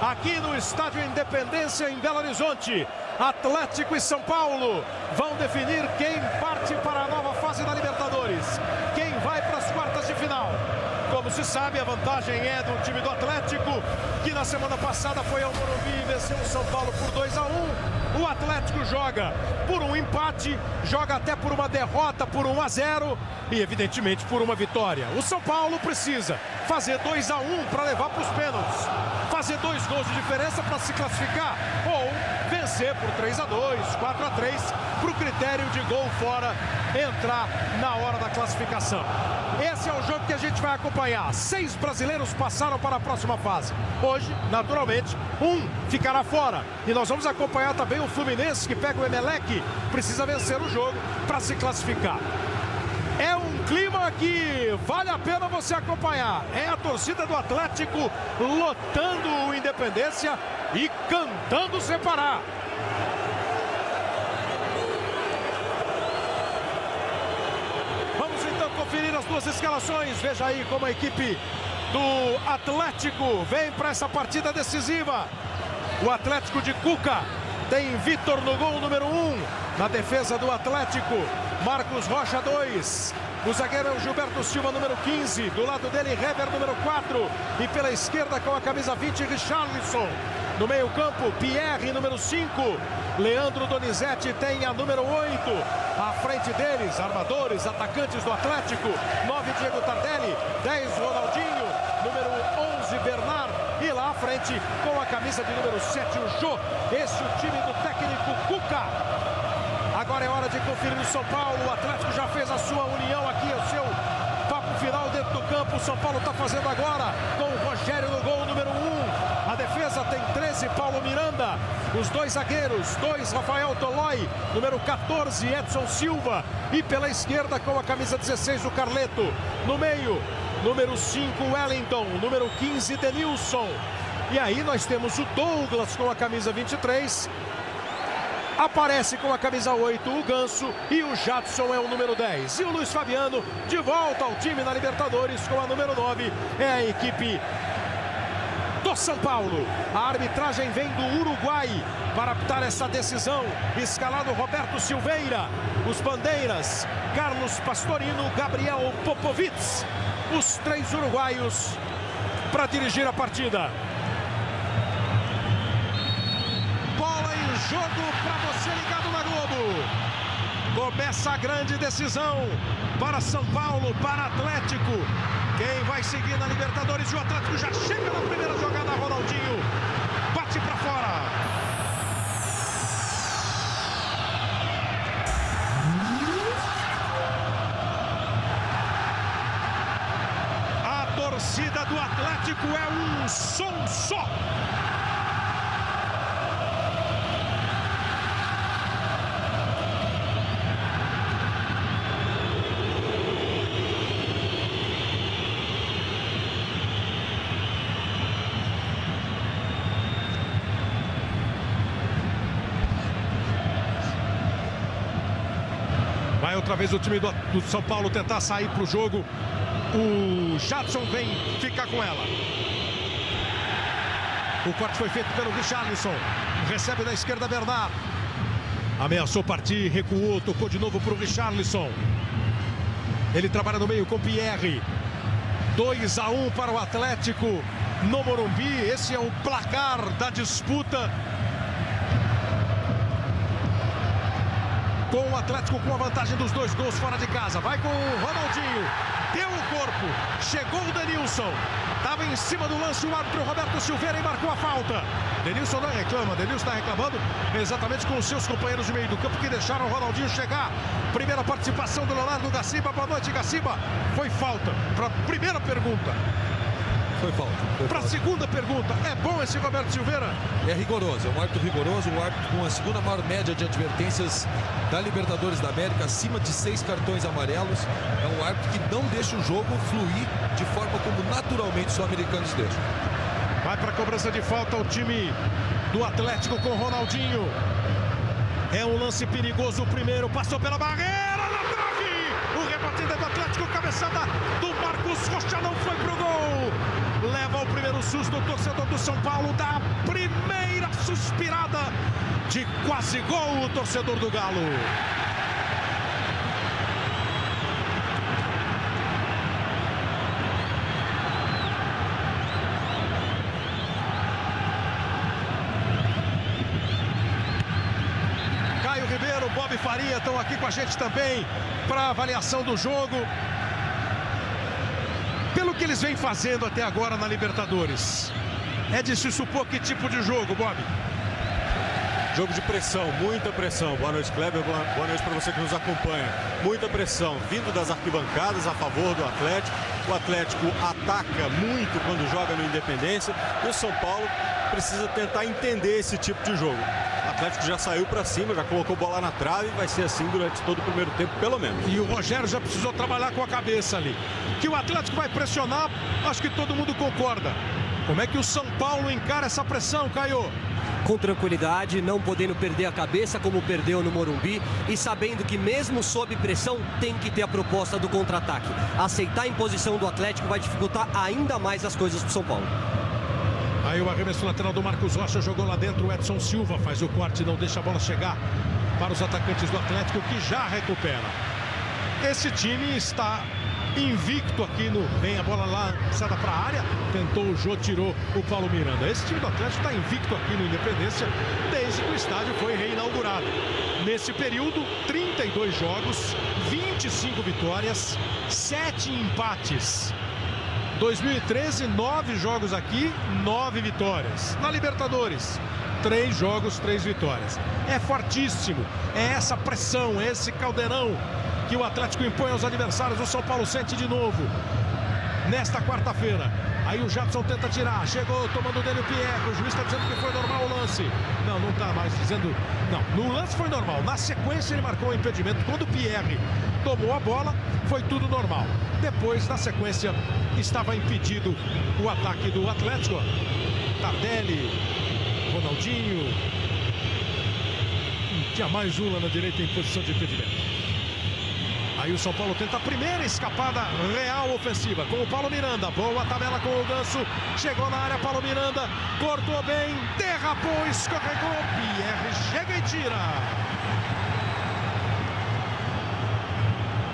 aqui no Estádio Independência, em Belo Horizonte. Atlético e São Paulo vão definir quem parte para a nova fase da Libertadores, quem vai para as quartas de final. Como se sabe, a vantagem é do time do Atlético, que na semana passada foi ao Morumbi e venceu o São Paulo por 2-1. O Atlético joga por um empate, joga até por uma derrota, por 1-0 e evidentemente por uma vitória. O São Paulo precisa fazer 2-1 para levar para os pênaltis, fazer 2 gols de diferença para se classificar, ou vencer por 3-2, 4-3, para o critério de gol fora entrar na hora da classificação. Esse é o jogo que a gente vai acompanhar. 6 brasileiros passaram para a próxima fase. Hoje, naturalmente, um ficará fora. E nós vamos acompanhar também o Fluminense, que pega o Emelec, precisa vencer o jogo para se classificar. É um clima que vale a pena você acompanhar. É a torcida do Atlético lotando o Independência e cantando sem parar. Vamos então conferir as duas escalações. Veja aí como a equipe do Atlético vem para essa partida decisiva. O Atlético de Cuca tem Vitor no gol, número 1. Na defesa do Atlético, Marcos Rocha, 2. O zagueiro é o Gilberto Silva, número 15. Do lado dele, Hever, número 4. E pela esquerda, com a camisa 20, Richarlison. No meio campo, Pierre, número 5. Leandro Donizete tem a número 8. À frente deles, armadores, atacantes do Atlético. 9, Diego Tardelli. 10, Ronaldinho. Número 11, Bernard. E lá à frente, com a camisa de número 7, o Jô. Esse é o time do técnico Cuca. Agora é hora de conferir o São Paulo. O Atlético já fez a sua união aqui, o seu papo final dentro do campo. O São Paulo está fazendo agora com o Rogério no gol, número 1. A defesa tem 13, Paulo Miranda. Os 2 zagueiros, 2, Rafael Tolói. Número 14, Edson Silva. E pela esquerda, com a camisa 16, o Carleto. No meio, número 5, Wellington. Número 15, Denilson. E aí nós temos o Douglas com a camisa 23. Aparece com a camisa 8 o Ganso e o Jadson é o número 10. E o Luiz Fabiano de volta ao time na Libertadores com a número 9. É a equipe do São Paulo. A arbitragem vem do Uruguai para apitar essa decisão. Escalado Roberto Silveira. Os bandeiras, Carlos Pastorino, Gabriel Popovits. Os 3 uruguaios para dirigir a partida. Bola em jogo para você ligado na Globo. Começa a grande decisão para São Paulo, para Atlético. Quem vai seguir na Libertadores? E o Atlético já chega na primeira jogada, Ronaldinho. Bate para fora. A torcida do Atlético é um som só. Vai outra vez o time do São Paulo tentar sair para o jogo. O Jadson vem ficar com ela. O corte foi feito pelo Richarlison. Recebe na esquerda Bernard. Ameaçou partir, recuou, tocou de novo para o Richarlison. Ele trabalha no meio com Pierre. 2-1 para o Atlético no Morumbi. Esse é o placar da disputa. Com o Atlético com a vantagem dos 2 gols fora de casa. Vai com o Ronaldinho. Deu o corpo. Chegou o Denilson. Estava em cima do lance o árbitro Roberto Silveira e marcou a falta. Denilson não reclama. Denilson está reclamando exatamente com os seus companheiros de meio do campo que deixaram o Ronaldinho chegar. Primeira participação do Leonardo Gaciba. Boa noite, Gaciba. Foi falta. Para a primeira pergunta. Foi falta. Para a segunda pergunta, é bom esse Roberto Silveira? É rigoroso, é um árbitro rigoroso, um árbitro com a segunda maior média de advertências da Libertadores da América, acima de 6 cartões amarelos. É um árbitro que não deixa o jogo fluir de forma como naturalmente os sul-americanos deixam. Vai para a cobrança de falta o time do Atlético com Ronaldinho. É um lance perigoso o primeiro, passou pela barreira, na trave! O rebote do Atlético, cabeçada do Marcos Rocha, não foi pro gol. leva o primeiro susto, o torcedor do São Paulo dá a primeira suspirada de quase gol, o torcedor do Galo. Caio Ribeiro, Bob Faria estão aqui com a gente também para avaliação do jogo. Pelo que eles vêm fazendo até agora na Libertadores, é de se supor que tipo de jogo, Bob? Jogo de pressão, muita pressão. Boa noite, Kleber. Boa noite para você que nos acompanha. Muita pressão vindo das arquibancadas a favor do Atlético. O Atlético ataca muito quando joga no Independência. E o São Paulo precisa tentar entender esse tipo de jogo. O Atlético já saiu para cima, já colocou bola na trave. Vai ser assim durante todo o primeiro tempo, pelo menos. E o Rogério já precisou trabalhar com a cabeça ali. Que o Atlético vai pressionar, acho que todo mundo concorda. Como é que o São Paulo encara essa pressão, Caio? Com tranquilidade, não podendo perder a cabeça como perdeu no Morumbi e sabendo que mesmo sob pressão tem que ter a proposta do contra-ataque. Aceitar a imposição do Atlético vai dificultar ainda mais as coisas para o São Paulo. Aí o arremesso lateral do Marcos Rocha jogou lá dentro, o Edson Silva faz o corte, não deixa a bola chegar para os atacantes do Atlético, que já recupera. Esse time está invicto aqui no... Vem a bola lá, lançada para a área, tentou o Jô, tirou o Paulo Miranda. Esse time do Atlético está invicto aqui no Independência desde que o estádio foi reinaugurado. Nesse período, 32 jogos, 25 vitórias, 7 empates. 2013, 9 jogos aqui, 9 vitórias. Na Libertadores, 3 jogos, 3 vitórias. É fortíssimo, é essa pressão, é esse caldeirão que o Atlético impõe aos adversários. O São Paulo sente de novo nesta quarta-feira. Aí o Jadson tenta tirar, chegou tomando dele o Pierre. O juiz está dizendo que foi normal o lance. Não, não está mais dizendo. Não, no lance foi normal. Na sequência ele marcou o impedimento. Quando o Pierre tomou a bola, foi tudo normal. Depois, na sequência, estava impedido o ataque do Atlético. Tardelli, Ronaldinho. Tinha mais um lá na direita em posição de impedimento. Aí o São Paulo tenta a primeira escapada real ofensiva com o Paulo Miranda. Boa tabela com o Ganso. Chegou na área, Paulo Miranda. Cortou bem, derrapou, escorregou. Pierre chega e tira.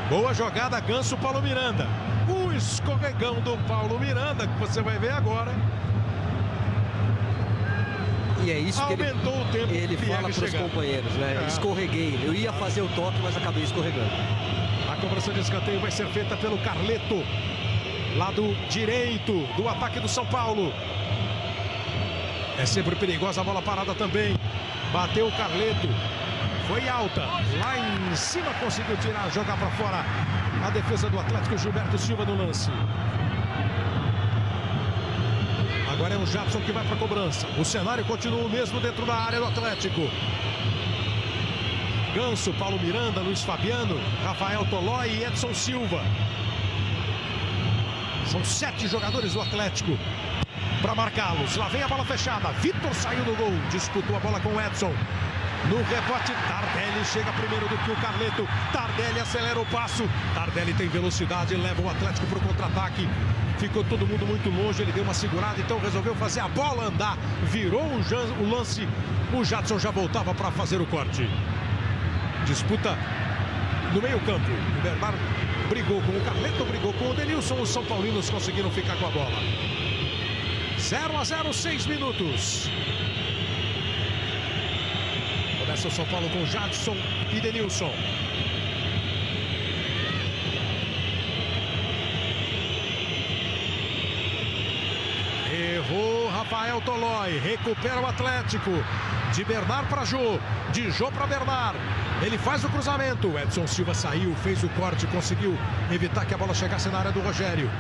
Boa jogada, Ganso, Paulo Miranda. O escorregão do Paulo Miranda, que você vai ver agora. E é isso que aumentou o tempo ele fala para os companheiros, né? Escorreguei. Eu ia fazer o toque, mas acabei escorregando. A cobrança de escanteio vai ser feita pelo Carleto, lado direito do ataque do São Paulo. É sempre perigosa a bola parada também. Bateu o Carleto, foi alta, lá em cima conseguiu tirar, jogar para fora a defesa do Atlético. Gilberto Silva no lance. Agora é o Jadson que vai para a cobrança. O cenário continua o mesmo dentro da área do Atlético. Ganso, Paulo Miranda, Luiz Fabiano, Rafael Tolói e Edson Silva. São 7 jogadores do Atlético para marcá-los. Lá vem a bola fechada. Vitor saiu do gol, disputou a bola com o Edson. No rebote, Tardelli chega primeiro do que o Carleto. Tardelli acelera o passo. Tardelli tem velocidade, leva o Atlético para o contra-ataque. Ficou todo mundo muito longe, ele deu uma segurada, então resolveu fazer a bola andar. Virou o lance, o Jadson já voltava para fazer o corte. Disputa no meio campo. O Bernardo brigou com o Carleto, brigou com o Denilson. Os São Paulinos conseguiram ficar com a bola. 0-0, 6 minutos. Começa o São Paulo com Jadson e Denilson. Errou Rafael Tolói. Recupera o Atlético. De Bernard para Jô. De Jô para Bernard. Ele faz o cruzamento. Edson Silva saiu, fez o corte, conseguiu evitar que a bola chegasse na área do Rogério.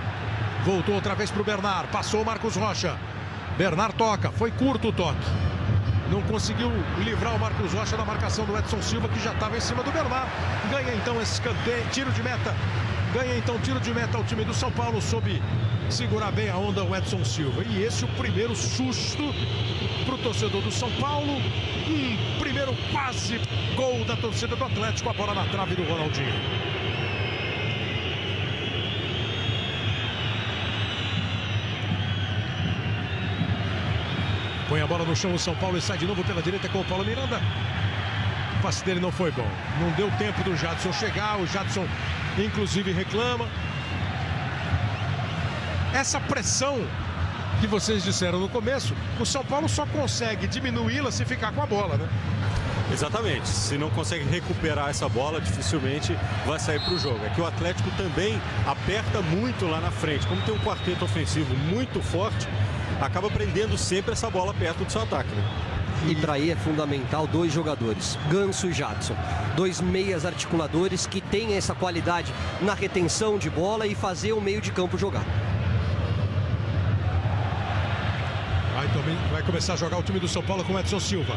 Voltou outra vez para o Bernard. Passou o Marcos Rocha. Bernard toca. Foi curto o toque. Não conseguiu livrar o Marcos Rocha da marcação do Edson Silva, que já estava em cima do Bernard. Ganha então esse escanteio, tiro de meta. Ganha então tiro de meta ao time do São Paulo, soube segurar bem a onda o Edson Silva. E esse é o primeiro susto para o torcedor do São Paulo. Primeiro quase gol da torcida do Atlético. A bola na trave do Ronaldinho. Põe a bola no chão o São Paulo e sai de novo pela direita com o Paulo Miranda. O passe dele não foi bom. Não deu tempo do Jadson chegar. O Jadson, inclusive, reclama. Essa pressão que vocês disseram no começo, o São Paulo só consegue diminuí-la se ficar com a bola, né? Exatamente. Se não consegue recuperar essa bola, dificilmente vai sair para o jogo. É que o Atlético também aperta muito lá na frente. Como tem um quarteto ofensivo muito forte, acaba prendendo sempre essa bola perto do seu ataque, né? E para aí é fundamental 2 jogadores, Ganso e Jadson. 2 meias articuladores que têm essa qualidade na retenção de bola e fazer o meio de campo jogar. Vai começar a jogar o time do São Paulo com Edson Silva.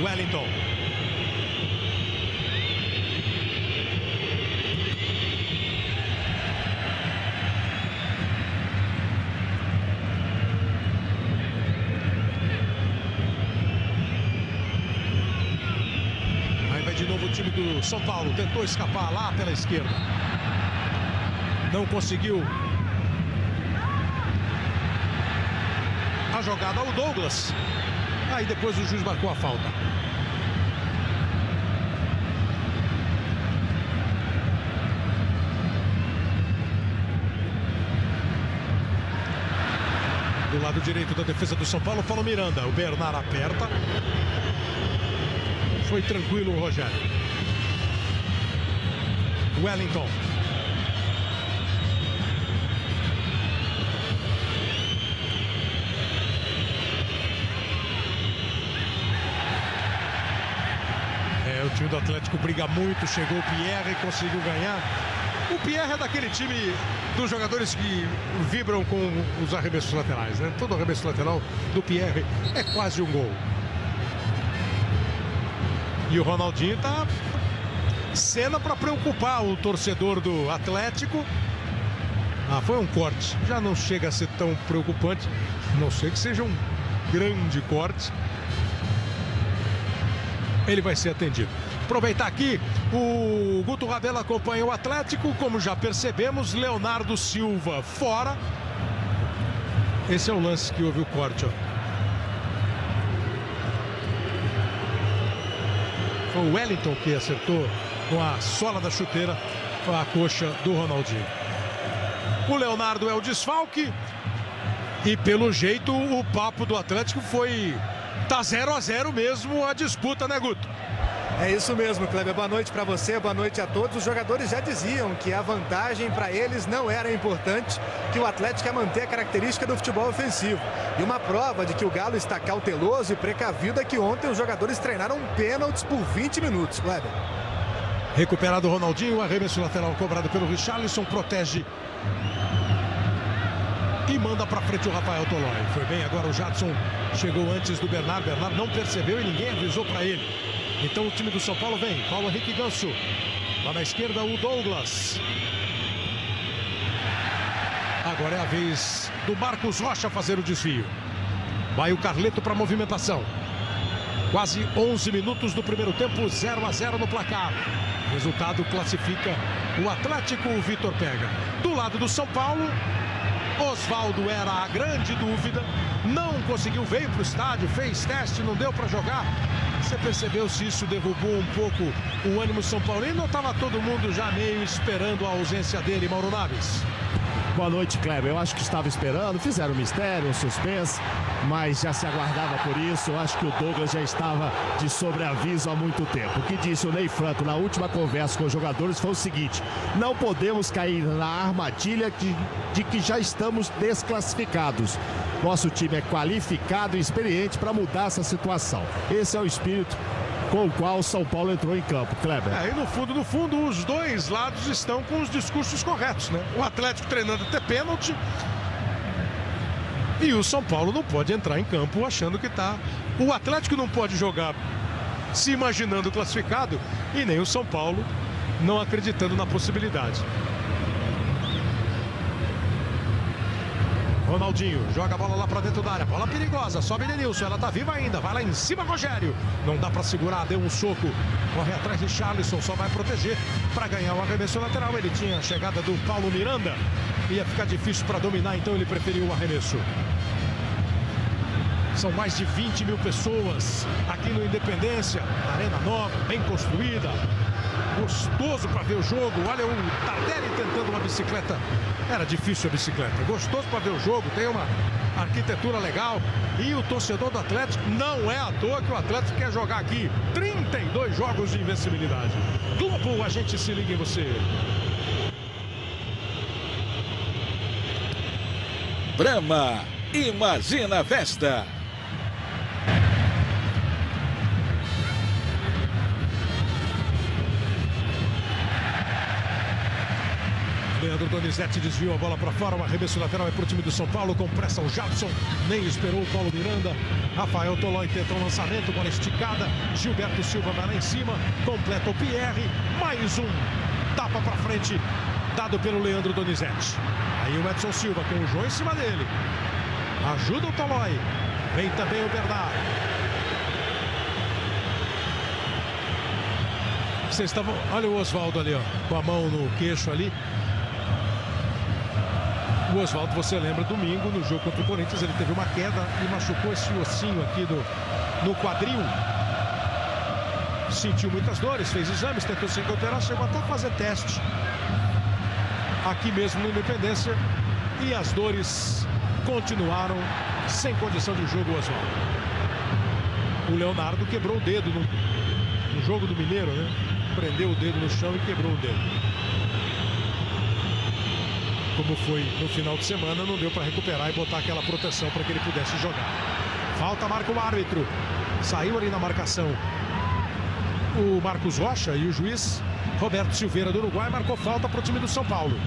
Wellington. Aí vai de novo o time do São Paulo. Tentou escapar lá pela esquerda. Não conseguiu. A jogada ao Douglas. Aí depois o juiz marcou a falta. Do lado direito da defesa do São Paulo, Paulo Miranda. O Bernard aperta. Foi tranquilo o Rogério. Wellington. O time do Atlético briga muito, chegou o Pierre e conseguiu ganhar. O Pierre é daquele time dos jogadores que vibram com os arremessos laterais, né? Todo arremesso lateral do Pierre é quase um gol. E o Ronaldinho tá cena para preocupar o torcedor do Atlético. Foi um corte, já não chega a ser tão preocupante, não sei que seja um grande corte. Ele vai ser atendido. Aproveitar aqui, o Guto Rabelo acompanha o Atlético, como já percebemos, Leonardo Silva fora. Esse é o lance que houve o corte, ó. Foi o Wellington que acertou com a sola da chuteira a coxa do Ronaldinho. O Leonardo é o desfalque e pelo jeito o papo do Atlético foi... Tá 0-0 mesmo a disputa, né, Guto? É isso mesmo, Kleber. Boa noite para você, boa noite a todos. Os jogadores já diziam que a vantagem para eles não era importante, que o Atlético ia manter a característica do futebol ofensivo. E uma prova de que o Galo está cauteloso e precavido é que ontem os jogadores treinaram pênaltis por 20 minutos, Kleber. Recuperado o Ronaldinho, arremesso lateral cobrado pelo Richarlison, protege e manda para frente o Rafael Tolói. Foi bem, agora o Jadson chegou antes do Bernard. Bernard não percebeu e ninguém avisou para ele. Então o time do São Paulo vem. Paulo Henrique Ganso. Lá na esquerda o Douglas. Agora é a vez do Marcos Rocha fazer o desvio. Vai o Carleto para a movimentação. Quase 11 minutos do primeiro tempo, 0-0 no placar. Resultado classifica o Atlético, o Vitor pega. Do lado do São Paulo, Osvaldo era a grande dúvida, não conseguiu, veio para o estádio, fez teste, não deu para jogar. Você percebeu se isso derrubou um pouco o ânimo São Paulino ou estava todo mundo já meio esperando a ausência dele, Mauro Naves? Boa noite, Kleber. Eu acho que estava esperando, fizeram um mistério, um suspense, mas já se aguardava por isso. Eu acho que o Douglas já estava de sobreaviso há muito tempo. O que disse o Ney Franco na última conversa com os jogadores foi o seguinte: não podemos cair na armadilha de que já estamos desclassificados. Nosso time é qualificado e experiente para mudar essa situação. Esse é o espírito com o qual o São Paulo entrou em campo, Kleber. E no fundo, os dois lados estão com os discursos corretos, né? O Atlético treinando até pênalti e o São Paulo não pode entrar em campo achando que tá... O Atlético não pode jogar se imaginando classificado e nem o São Paulo não acreditando na possibilidade. Ronaldinho joga a bola lá pra dentro da área, bola perigosa, sobe Denilson, ela tá viva ainda, vai lá em cima Rogério, não dá pra segurar, deu um soco, corre atrás de Richarlison, só vai proteger pra ganhar o arremesso lateral. Ele tinha a chegada do Paulo Miranda, ia ficar difícil pra dominar, então ele preferiu o arremesso. São mais de 20 mil pessoas aqui no Independência. Arena nova, bem construída. Gostoso para ver o jogo. Olha o Tardelli tentando uma bicicleta. Era difícil a bicicleta. Gostoso para ver o jogo. Tem uma arquitetura legal. E o torcedor do Atlético, não é à toa que o Atlético quer jogar aqui 32 jogos de invencibilidade. Globo, a gente se liga em você. Brahma, imagina a festa. Leandro Donizete desviou a bola para fora, o arremesso lateral é para o time do São Paulo, com pressa o Jadson, nem esperou o Paulo Miranda. Rafael Tolói tenta um lançamento, bola esticada, Gilberto Silva vai lá em cima, completa o Pierre, mais um tapa para frente, dado pelo Leandro Donizete. Aí o Edson Silva com o João em cima dele, ajuda o Tolói, vem também o Bernard. Vocês estavam, olha o Oswaldo ali, ó, com a mão no queixo ali. O Oswaldo, você lembra, domingo, no jogo contra o Corinthians, ele teve uma queda e machucou esse ossinho aqui no quadril. Sentiu muitas dores, fez exames, tentou se recuperar, chegou até a fazer teste aqui mesmo no Independência. E as dores continuaram sem condição de jogo, o Oswaldo. O Leonardo quebrou o dedo no jogo do Mineiro, né? Prendeu o dedo no chão e quebrou o dedo. Como foi no final de semana, não deu para recuperar e botar aquela proteção para que ele pudesse jogar. Falta, marca o árbitro. Saiu ali na marcação o Marcos Rocha e o juiz Roberto Silveira do Uruguai marcou falta para o time do São Paulo.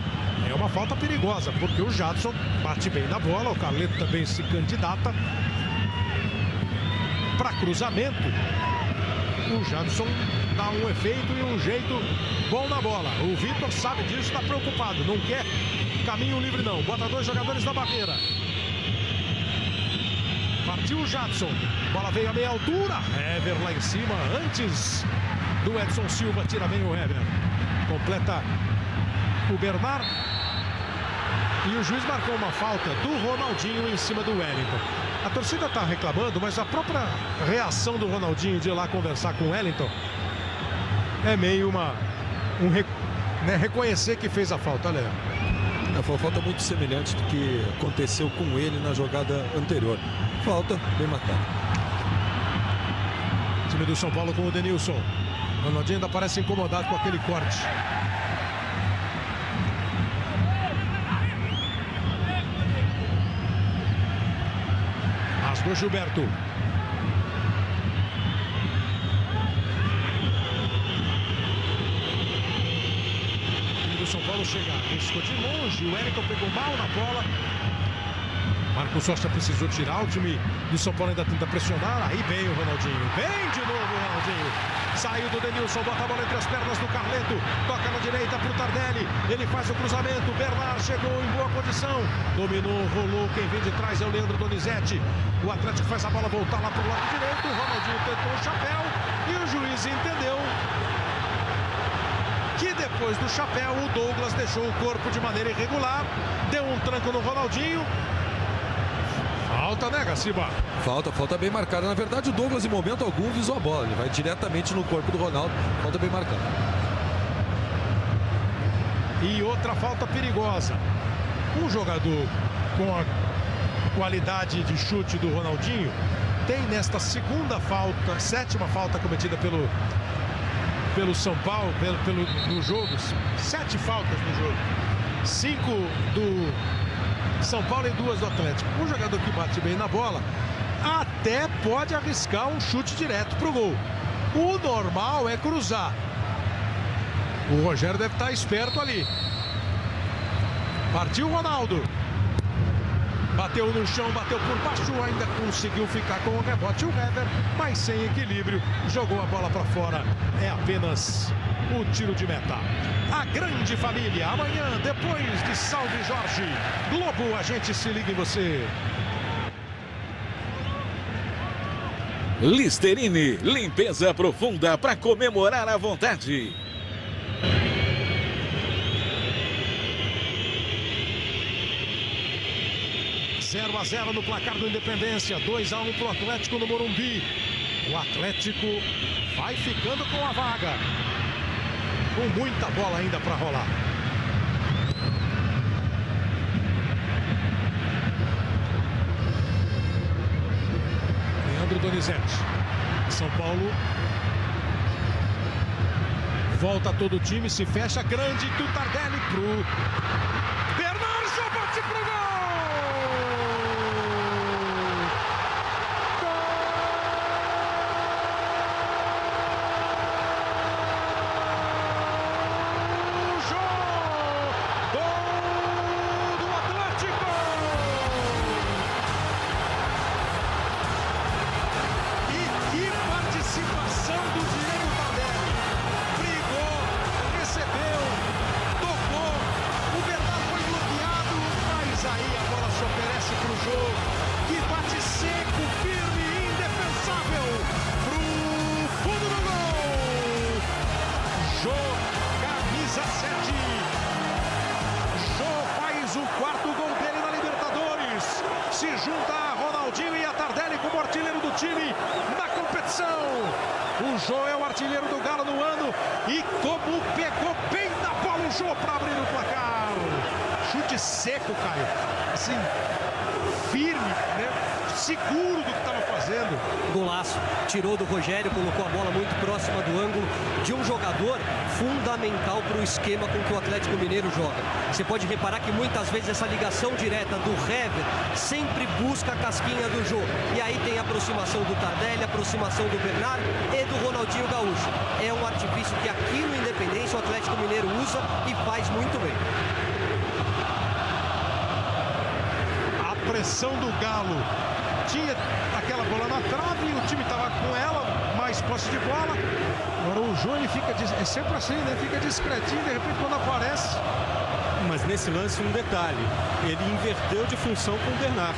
É uma falta perigosa, porque o Jadson bate bem na bola, o Carleto também se candidata para cruzamento. O Jadson dá um efeito e um jeito bom na bola. O Vitor sabe disso, está preocupado, não quer caminho livre não. Bota dois jogadores na barreira. Partiu o Jadson. Bola veio a meia altura. Hever lá em cima, antes do Edson Silva. Tira bem o Hever. Completa o Bernard. E o juiz marcou uma falta do Ronaldinho em cima do Wellington. A torcida está reclamando, mas a própria reação do Ronaldinho de ir lá conversar com o Wellington é meio reconhecer que fez a falta, Léo. Foi uma falta muito semelhante do que aconteceu com ele na jogada anterior. Falta bem marcada. Time do São Paulo com o Denilson. Ronaldinho ainda parece incomodado com aquele corte. Rasgou Gilberto. São Paulo chega, riscou de longe, o Wellington pegou mal na bola. Marcos Rocha precisou tirar, o time do São Paulo ainda tenta pressionar. Aí vem o Ronaldinho, vem de novo o Ronaldinho. Saiu do Denilson, bota a bola entre as pernas do Carleto, toca na direita para o Tardelli, ele faz o cruzamento, Bernard chegou em boa condição, dominou, rolou, quem vem de trás é o Leandro Donizete. O Atlético faz a bola voltar lá para o lado direito, o Ronaldinho tentou o chapéu e o juiz entendeu que depois do chapéu o Douglas deixou o corpo de maneira irregular, deu um tranco no Ronaldinho. Falta, né, Gaciba? Falta bem marcada. Na verdade, o Douglas em momento algum visou a bola, ele vai diretamente no corpo do Ronaldo. Falta bem marcada. E outra falta perigosa. Um jogador com a qualidade de chute do Ronaldinho tem nesta segunda falta, sétima falta cometida pelo São Paulo, no jogo, 7 faltas no jogo, 5 do São Paulo e 2 do Atlético. Um jogador que bate bem na bola até pode arriscar um chute direto pro gol. O normal é cruzar. O Rogério deve estar esperto ali. Partiu o Ronaldo. Bateu no chão, bateu por baixo, ainda conseguiu ficar com o rebote o Hever, mas sem equilíbrio, jogou a bola para fora. É apenas o tiro de meta. A grande família, amanhã, depois de Salve Jorge. Globo, a gente se liga em você. Listerine, limpeza profunda para comemorar à vontade. 0-0 no placar do Independência, 2-1 para o Atlético no Morumbi. O Atlético vai ficando com a vaga, com muita bola ainda para rolar. Leandro Donizete. São Paulo volta todo o time, se fecha grande do Tardelli pro Bernard, só bate pro gol! Se junta a Ronaldinho e a Tardelli como artilheiro do time na competição. O Jô é o artilheiro do Galo no ano e como pegou bem na bola o Jô para abrir o placar. Chute seco, Caio. Assim, firme, né? Seguro do que estava fazendo. Golaço. Tirou do Rogério, colocou a bola muito próxima do ângulo de um jogador fundamental para o esquema com que o Atlético Mineiro joga. Você pode reparar que muitas vezes essa ligação direta do Hever sempre busca a casquinha do Jô. E aí tem a aproximação do Tardelli, a aproximação do Bernard e do Ronaldinho Gaúcho. É um artifício que aqui no Independência o Atlético Mineiro usa e faz muito bem. A pressão do Galo. Tinha aquela bola na trave, o time estava com ela, mais posse de bola. Agora o Jô, ele fica, é sempre assim, né? Fica discretinho, de repente quando aparece. Mas nesse lance um detalhe, ele inverteu de função com o Bernard.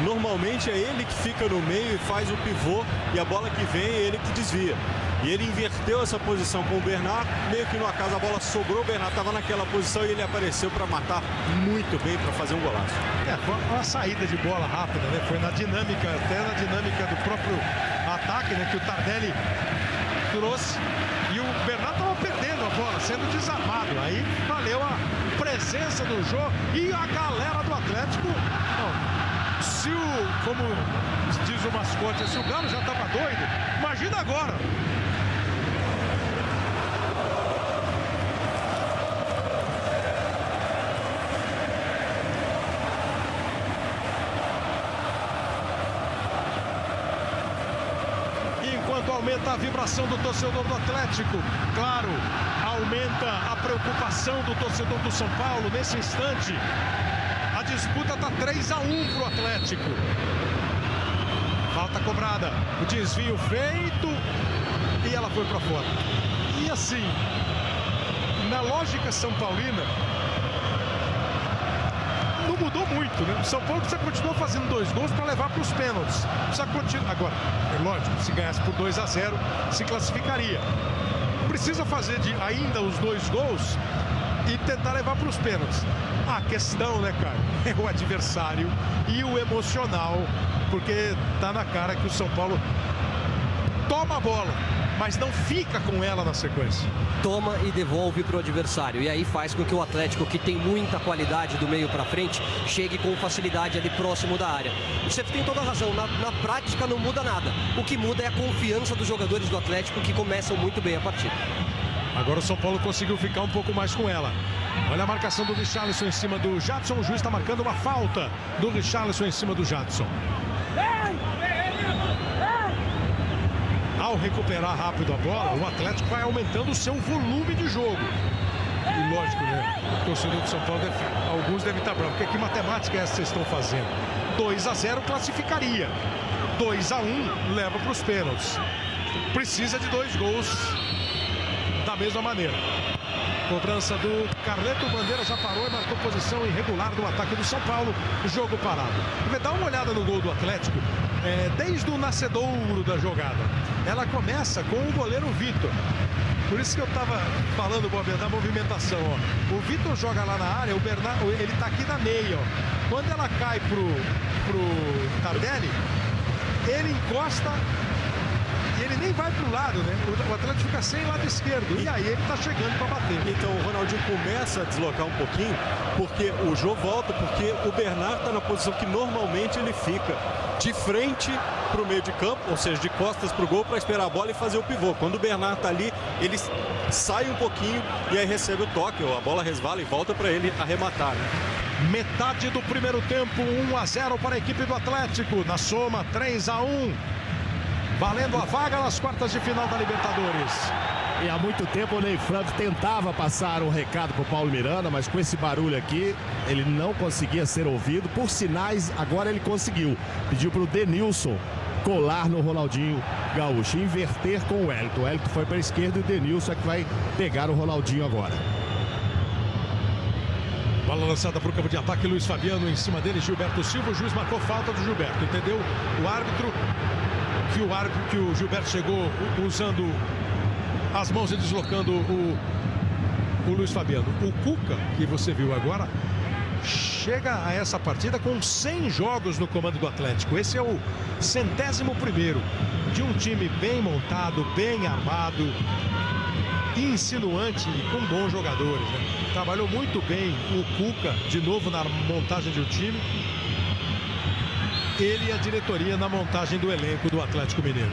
Normalmente é ele que fica no meio e faz o pivô, e a bola que vem é ele que desvia. E ele inverteu essa posição com o Bernard, meio que no acaso a bola sobrou, o Bernard estava naquela posição e ele apareceu para matar muito bem, para fazer um golaço. Foi uma saída de bola rápida, né? Foi na dinâmica, até na dinâmica do próprio ataque, né? Que o Tardelli trouxe e o Bernard estava perdendo a bola, sendo desarmado. Aí valeu a presença do Jô e a galera do Atlético. Bom, se o, como diz o mascote, se o Galo já estava doido, imagina agora. Aumenta a vibração do torcedor do Atlético, claro, aumenta a preocupação do torcedor do São Paulo. Nesse instante, a disputa está 3-1 para o Atlético. Falta cobrada, o desvio feito e ela foi para fora. E assim, na lógica são paulina, não mudou muito, né? O São Paulo precisa continuar fazendo 2 gols para levar para os pênaltis. Precisa continuar. Agora, é lógico, se ganhasse por 2-0, se classificaria. Precisa fazer ainda os 2 gols e tentar levar para os pênaltis. A questão, né, cara, é o adversário e o emocional, porque tá na cara que o São Paulo toma a bola, mas não fica com ela na sequência. Toma e devolve para o adversário. E aí faz com que o Atlético, que tem muita qualidade do meio para frente, chegue com facilidade ali próximo da área. Você tem toda a razão, na prática não muda nada. O que muda é a confiança dos jogadores do Atlético, que começam muito bem a partida. Agora o São Paulo conseguiu ficar um pouco mais com ela. Olha a marcação do Richarlison em cima do Jadson. O juiz está marcando uma falta do Richarlison em cima do Jadson. Ao recuperar rápido a bola, o Atlético vai aumentando o seu volume de jogo. E lógico, né? O torcedor do São Paulo, alguns devem estar bravos. Porque que matemática é essa que vocês estão fazendo? 2-0 classificaria. 2-1 leva para os pênaltis. Precisa de 2 gols da mesma maneira. Cobrança do Carleto. Bandeira já parou e marcou posição irregular do ataque do São Paulo. Jogo parado. Dá uma olhada no gol do Atlético. desde o nascedouro da jogada. Ela começa com o goleiro Vitor. Por isso que eu estava falando, da movimentação. Ó. O Vitor joga lá na área, o Bernardo, ele está aqui na meia. Ó. Quando ela cai pro Tardelli, ele encosta e ele nem vai pro lado, né? O Atlético fica sem lado esquerdo. E aí ele está chegando para bater. Então o Ronaldinho começa a deslocar um pouquinho, porque o Jô volta, porque o Bernardo está na posição que normalmente ele fica, de frente para o meio de campo, ou seja, de costas para o gol, para esperar a bola e fazer o pivô. Quando o Bernardo está ali, ele sai um pouquinho e aí recebe o toque, a bola resvala e volta para ele arrematar, né? Metade do primeiro tempo, 1-0 para a equipe do Atlético. Na soma, 3-1. Valendo a vaga nas quartas de final da Libertadores. E há muito tempo o Ney Franco tentava passar um recado para o Paulo Miranda, mas com esse barulho aqui, ele não conseguia ser ouvido. Por sinais, agora ele conseguiu. Pediu para o Denilson colar no Ronaldinho Gaúcho, inverter com o Wellington. O Wellington foi para a esquerda e o Denilson é que vai pegar o Ronaldinho agora. Bola lançada para o campo de ataque, Luiz Fabiano em cima dele, Gilberto Silva. O juiz marcou falta do Gilberto, entendeu? O árbitro que o Gilberto chegou usando as mãos e deslocando o Luiz Fabiano. O Cuca, que você viu agora, chega a essa partida com 100 jogos no comando do Atlético. Esse é o 100º de um time bem montado, bem armado, insinuante e com bons jogadores, né? Trabalhou muito bem o Cuca, de novo na montagem de um time. Ele e a diretoria na montagem do elenco do Atlético Mineiro.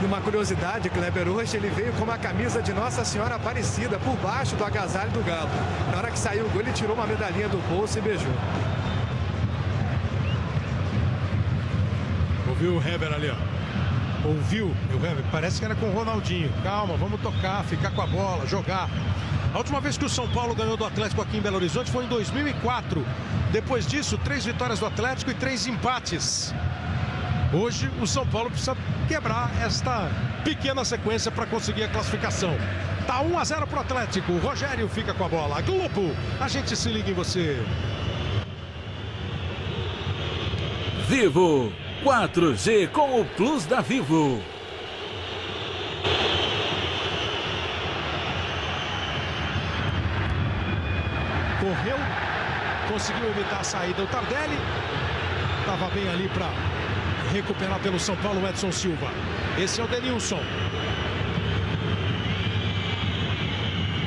E uma curiosidade, Kleber, hoje ele veio com uma camisa de Nossa Senhora Aparecida por baixo do agasalho do Galo. Na hora que saiu o gol, ele tirou uma medalhinha do bolso e beijou. Ouviu o Heber ali, ó. Ouviu o Heber? Parece que era com o Ronaldinho. Calma, vamos tocar, ficar com a bola, jogar. A última vez que o São Paulo ganhou do Atlético aqui em Belo Horizonte foi em 2004. Depois disso, 3 vitórias do Atlético e 3 empates. Hoje, o São Paulo precisa quebrar esta pequena sequência para conseguir a classificação. Tá 1-0 para o Atlético. O Rogério fica com a bola. Globo, a gente se liga em você. Vivo 4G com o Plus da Vivo. Correu, conseguiu evitar a saída o Tardelli. Estava bem ali para recuperar pelo São Paulo o Edson Silva. Esse é o Denilson.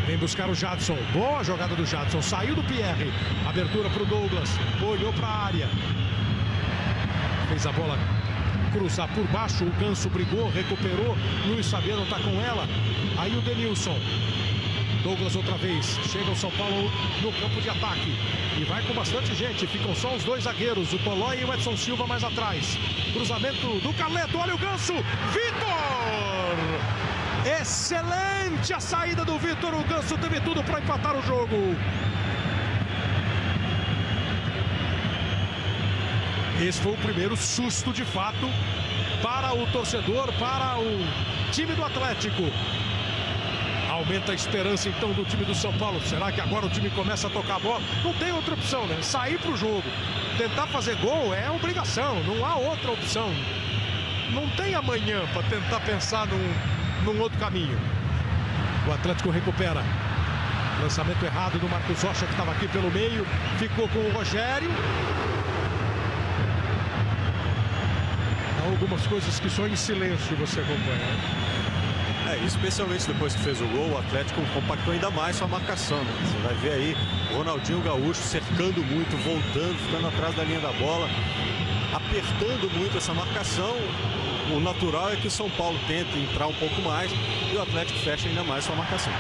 Vem buscar o Jadson. Boa jogada do Jadson. Saiu do Pierre. Abertura para o Douglas. Olhou para a área. Fez a bola cruzar por baixo. O Ganso brigou, recuperou. Luiz Fabiano está com ela. Aí o Denilson. Douglas outra vez, chega o São Paulo no campo de ataque e vai com bastante gente, ficam só os 2 zagueiros, o Tolói e o Edson Silva mais atrás. Cruzamento do Carleto, olha o Ganso, Vitor! Excelente a saída do Vitor, o Ganso teve tudo para empatar o jogo. Esse foi o primeiro susto de fato para o torcedor, para o time do Atlético. Aumenta a esperança então do time do São Paulo. Será que agora o time começa a tocar a bola? Não tem outra opção, né? Sair para o jogo. Tentar fazer gol é obrigação. Não há outra opção. Não tem amanhã para tentar pensar num outro caminho. O Atlético recupera. Lançamento errado do Marcos Rocha, que estava aqui pelo meio. Ficou com o Rogério. Há algumas coisas que só em silêncio você acompanha. Especialmente depois que fez o gol, o Atlético compactou ainda mais sua marcação, né? Você vai ver aí o Ronaldinho Gaúcho cercando muito, voltando, ficando atrás da linha da bola, apertando muito essa marcação. O natural é que o São Paulo tente entrar um pouco mais e o Atlético fecha ainda mais sua marcação.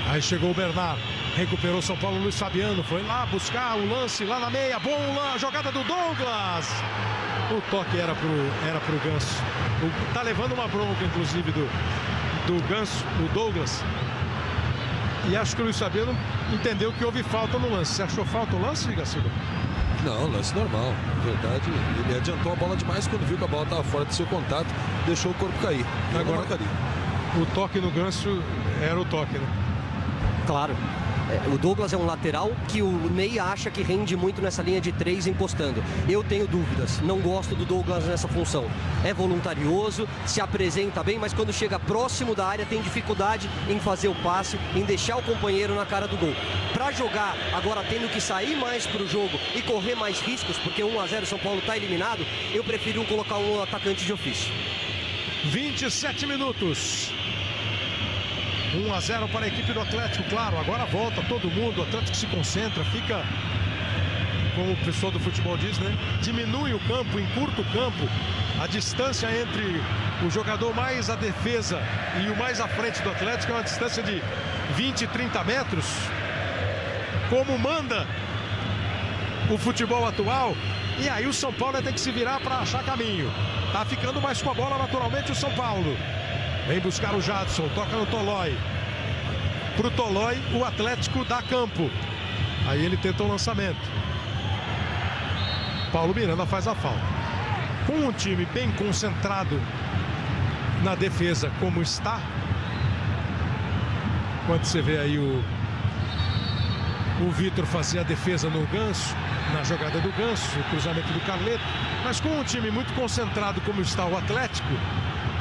Aí chegou o Bernardo, recuperou o São Paulo, Luiz Fabiano, foi lá buscar o lance lá na meia, bom a jogada do Douglas. O toque era pro Ganso. Tá levando uma bronca, inclusive, do Ganso, o Douglas. E acho que o Luiz Fabiano entendeu que houve falta no lance. Você achou falta o lance, Garcia? Não, lance normal. Na verdade, ele adiantou a bola demais quando viu que a bola estava fora do seu contato, deixou o corpo cair. Agora, o toque no Ganso era o toque, né? Claro. O Douglas é um lateral que o Ney acha que rende muito nessa linha de 3 encostando. Eu tenho dúvidas, não gosto do Douglas nessa função. É voluntarioso, se apresenta bem, mas quando chega próximo da área tem dificuldade em fazer o passe, em deixar o companheiro na cara do gol. Para jogar agora tendo que sair mais para o jogo e correr mais riscos, porque 1-0 São Paulo está eliminado, eu prefiro colocar um atacante de ofício. 27 minutos. 1-0 para a equipe do Atlético, claro, agora volta todo mundo, o Atlético se concentra, fica, como o pessoal do futebol diz, né? Diminui o campo, encurta o campo, a distância entre o jogador mais à defesa e o mais à frente do Atlético é uma distância de 20, 30 metros, como manda o futebol atual, e aí o São Paulo tem que se virar para achar caminho. Tá ficando mais com a bola naturalmente o São Paulo. Vem buscar o Jadson, toca no Tolói. Pro Tolói, o Atlético dá campo. Aí ele tenta o lançamento. Paulo Miranda faz a falta. Com um time bem concentrado na defesa como está, quando você vê aí o Vitor fazer a defesa no Ganso, na jogada do Ganso, o cruzamento do Carleto, mas com um time muito concentrado como está o Atlético,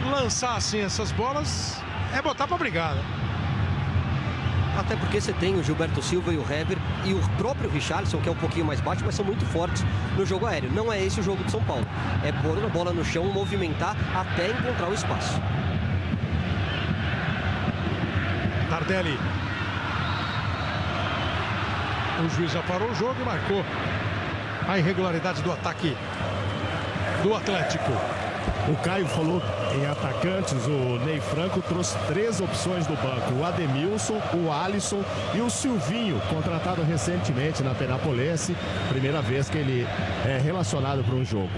lançar assim essas bolas é botar para brigar, né? Até porque você tem o Gilberto Silva e o Hever e o próprio Richarlison, que é um pouquinho mais baixo, mas são muito fortes no jogo aéreo. Não é esse o jogo de São Paulo. É pôr a bola no chão, movimentar até encontrar o espaço. Tardelli. O juiz já parou o jogo e marcou a irregularidade do ataque do Atlético. O Caio falou em atacantes, o Ney Franco trouxe 3 opções do banco: o Ademilson, o Alisson e o Silvinho, contratado recentemente na Penapolense, primeira vez que ele é relacionado para um jogo.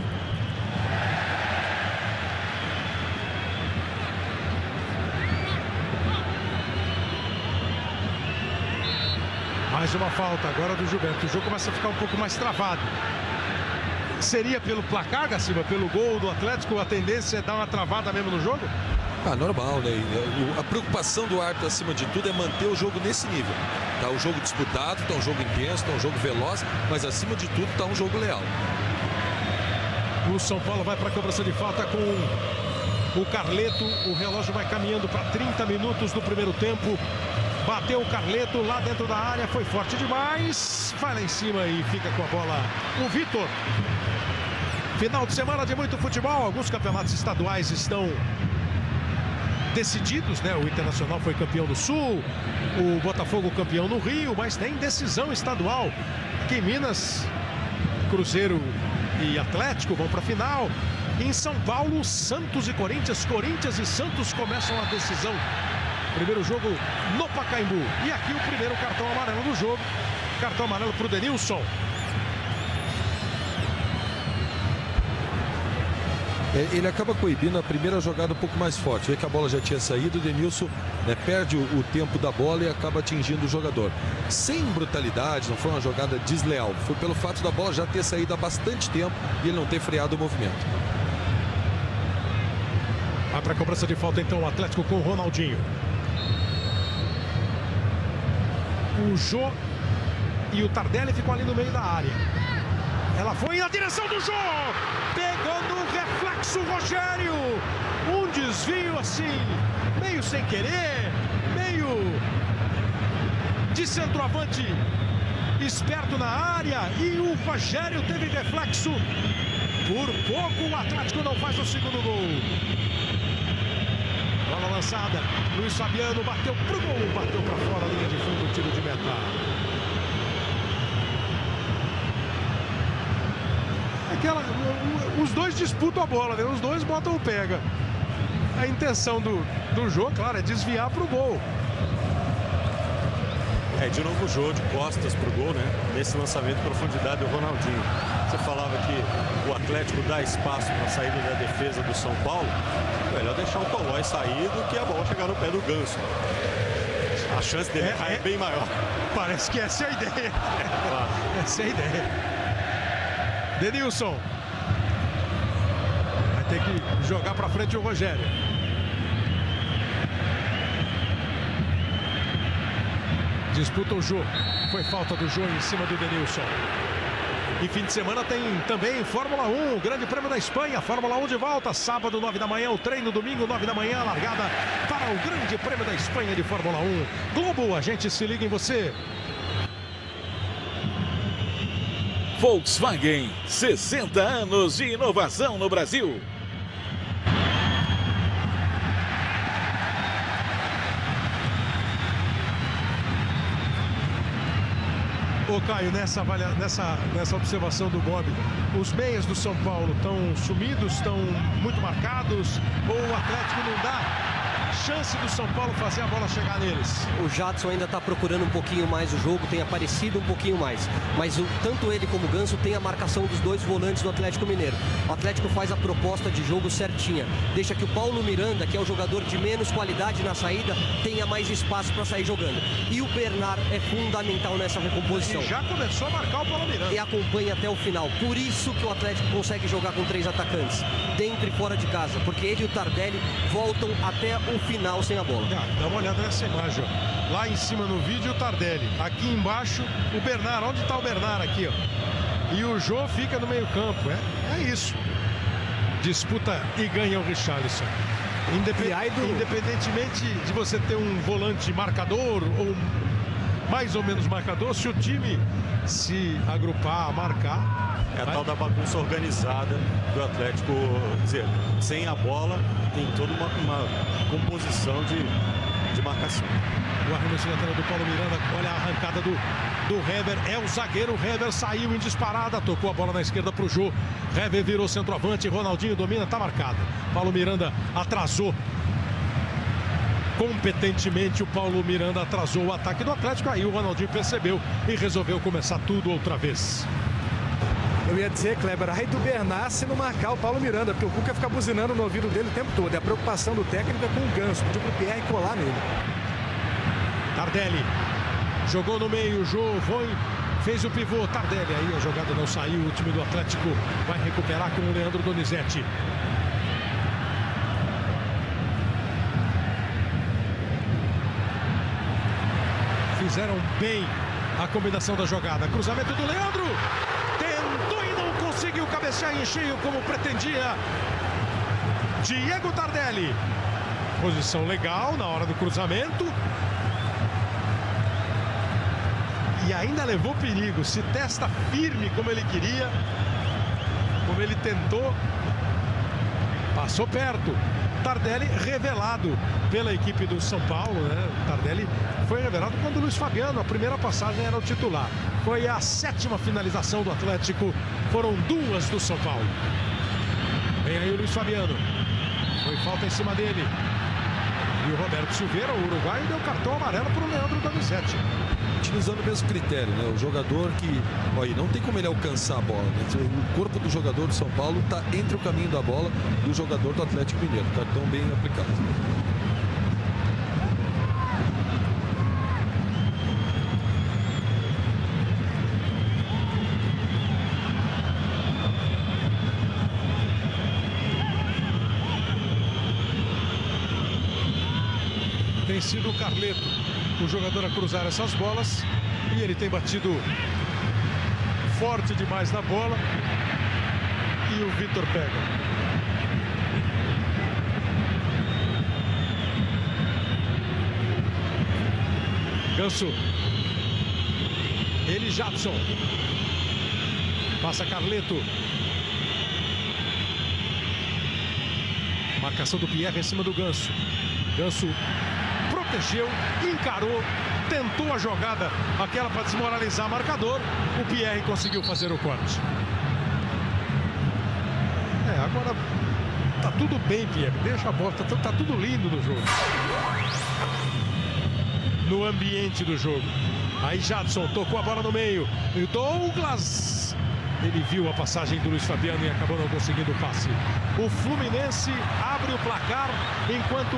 Mais uma falta agora do Gilberto. O jogo começa a ficar um pouco mais travado. Seria pelo placar, Gaciba, pelo gol do Atlético, a tendência é dar uma travada mesmo no jogo? Ah, normal, né? A preocupação do árbitro, acima de tudo, é manter o jogo nesse nível. Tá um jogo disputado, tá um jogo intenso, tá um jogo veloz, mas acima de tudo tá um jogo leal. O São Paulo vai para a cobrança de falta com o Carleto. O relógio vai caminhando para 30 minutos do primeiro tempo. Bateu o Carleto lá dentro da área, foi forte demais. Vai lá em cima e fica com a bola o Vitor. Final de semana de muito futebol. Alguns campeonatos estaduais estão decididos, né? O Internacional foi campeão do Sul, o Botafogo campeão no Rio, mas tem decisão estadual. Aqui em Minas, Cruzeiro e Atlético vão para a final. Em São Paulo, Santos e Corinthians. Corinthians e Santos começam a decisão. Primeiro jogo no Pacaembu. E aqui o primeiro cartão amarelo do jogo. Cartão amarelo para o Denilson. Ele acaba coibindo a primeira jogada um pouco mais forte. Vê que a bola já tinha saído, o Denilson perde o tempo da bola e acaba atingindo o jogador. Sem brutalidade, não foi uma jogada desleal. Foi pelo fato da bola já ter saído há bastante tempo e ele não ter freado o movimento. Vai para a cobrança de falta então o Atlético com o Ronaldinho. O Jô e o Tardelli ficam ali no meio da área. Ela foi na direção do Jô. Pegando o reflexo, Rogério. Um desvio assim, meio sem querer, meio de centroavante esperto na área. E o Rogério teve reflexo. Por pouco o Atlético não faz o segundo gol. Bola lançada, Luiz Fabiano bateu pro gol, bateu para fora a linha de fundo, tiro de meta. Os dois disputam a bola, né? Os dois botam o pega. A intenção do jogo, claro, é desviar pro gol. De novo o Jô de costas pro gol, né? Nesse lançamento de profundidade do Ronaldinho. Você falava que o Atlético dá espaço para a saída da defesa do São Paulo. Melhor deixar o Tolói sair do que a bola chegar no pé do Ganso. A chance dele é bem maior. Parece que essa é a ideia. Claro. Essa é a ideia. Denilson. Vai ter que jogar para frente o Rogério. Disputa o Jô. Foi falta do Jô em cima do Denilson. E fim de semana tem também Fórmula 1, o Grande Prêmio da Espanha. Fórmula 1 de volta, sábado, 9 da manhã, o treino, domingo, 9 da manhã, a largada para o Grande Prêmio da Espanha de Fórmula 1. Globo, a gente se liga em você. Volkswagen, 60 anos de inovação no Brasil. Ô Caio, nessa observação do Bob, os meias do São Paulo estão sumidos, estão muito marcados, ou o Atlético não dá chance do São Paulo fazer a bola chegar neles? O Jadson ainda está procurando um pouquinho mais o jogo, tem aparecido um pouquinho mais. Mas tanto ele como o Ganso tem a marcação dos dois volantes do Atlético Mineiro. O Atlético faz a proposta de jogo certinha. Deixa que o Paulo Miranda, que é o jogador de menos qualidade na saída, tenha mais espaço para sair jogando. E o Bernard é fundamental nessa recomposição. E já começou a marcar o Paulo Miranda. E acompanha até o final. Por isso que o Atlético consegue jogar com 3 atacantes, dentro e fora de casa. Porque ele e o Tardelli voltam até o final sem a bola. Dá uma olhada nessa imagem, ó. Lá em cima no vídeo o Tardelli, aqui embaixo o Bernard. Onde está o Bernard aqui, ó? E o Jô fica no meio campo. É isso. Disputa e ganha o Richarlison. Independentemente de você ter um volante marcador ou mais ou menos marcador, se o time se agrupar, marcar... É a tal da bagunça organizada do Atlético, quer dizer, sem a bola, tem toda uma composição de marcação. O arremesso lateral do Paulo Miranda, olha a arrancada do Hever, é o zagueiro, o Hever saiu em disparada, tocou a bola na esquerda para o Jô, Hever virou centroavante, Ronaldinho domina, tá marcado. Paulo Miranda atrasou. Competentemente o Paulo Miranda atrasou o ataque do Atlético, aí o Ronaldinho percebeu e resolveu começar tudo outra vez. Eu ia dizer, Kleber, aí do Bernard se não marcar o Paulo Miranda, porque o Cuca fica buzinando no ouvido dele o tempo todo. É a preocupação do técnico é com o Ganso, pediu pro Pierre colar nele. Tardelli jogou no meio, Jô foi, fez o pivô, Tardelli, aí a jogada não saiu, o time do Atlético vai recuperar com o Leandro Donizete. Fizeram bem a combinação da jogada, cruzamento do Leandro, tentou e não conseguiu cabecear em cheio como pretendia Diego Tardelli. Posição legal na hora do cruzamento. E ainda levou perigo, se testa firme como ele queria, como ele tentou, passou perto. Tardelli revelado pela equipe do São Paulo, né? Tardelli foi revelado quando o Luiz Fabiano, a primeira passagem, era o titular. Foi a 7ª finalização do Atlético, foram 2 do São Paulo. Vem aí o Luiz Fabiano, foi falta em cima dele. E o Roberto Silveira, o uruguaio, deu cartão amarelo para o Leandro Donizete. Utilizando o mesmo critério, né? O jogador que, olha, não tem como ele alcançar a bola, né? O corpo do jogador do São Paulo está entre o caminho da bola e o jogador do Atlético Mineiro. Cartão bem aplicado. Tem sido o Carleto o jogador a cruzar essas bolas e ele tem batido forte demais na bola e o Vitor pega. Ganso, ele, Jadson, passa Carleto, marcação do Pierre em cima do Ganso. Ganso protegeu, encarou, tentou a jogada, aquela para desmoralizar o marcador. O Pierre conseguiu fazer o corte. Agora tá tudo bem, Pierre. Deixa a bola, tá tudo lindo no jogo. No ambiente do jogo. Aí Jadson tocou a bola no meio. E o Douglas, ele viu a passagem do Luiz Fabiano e acabou não conseguindo o passe. O Fluminense abre o placar enquanto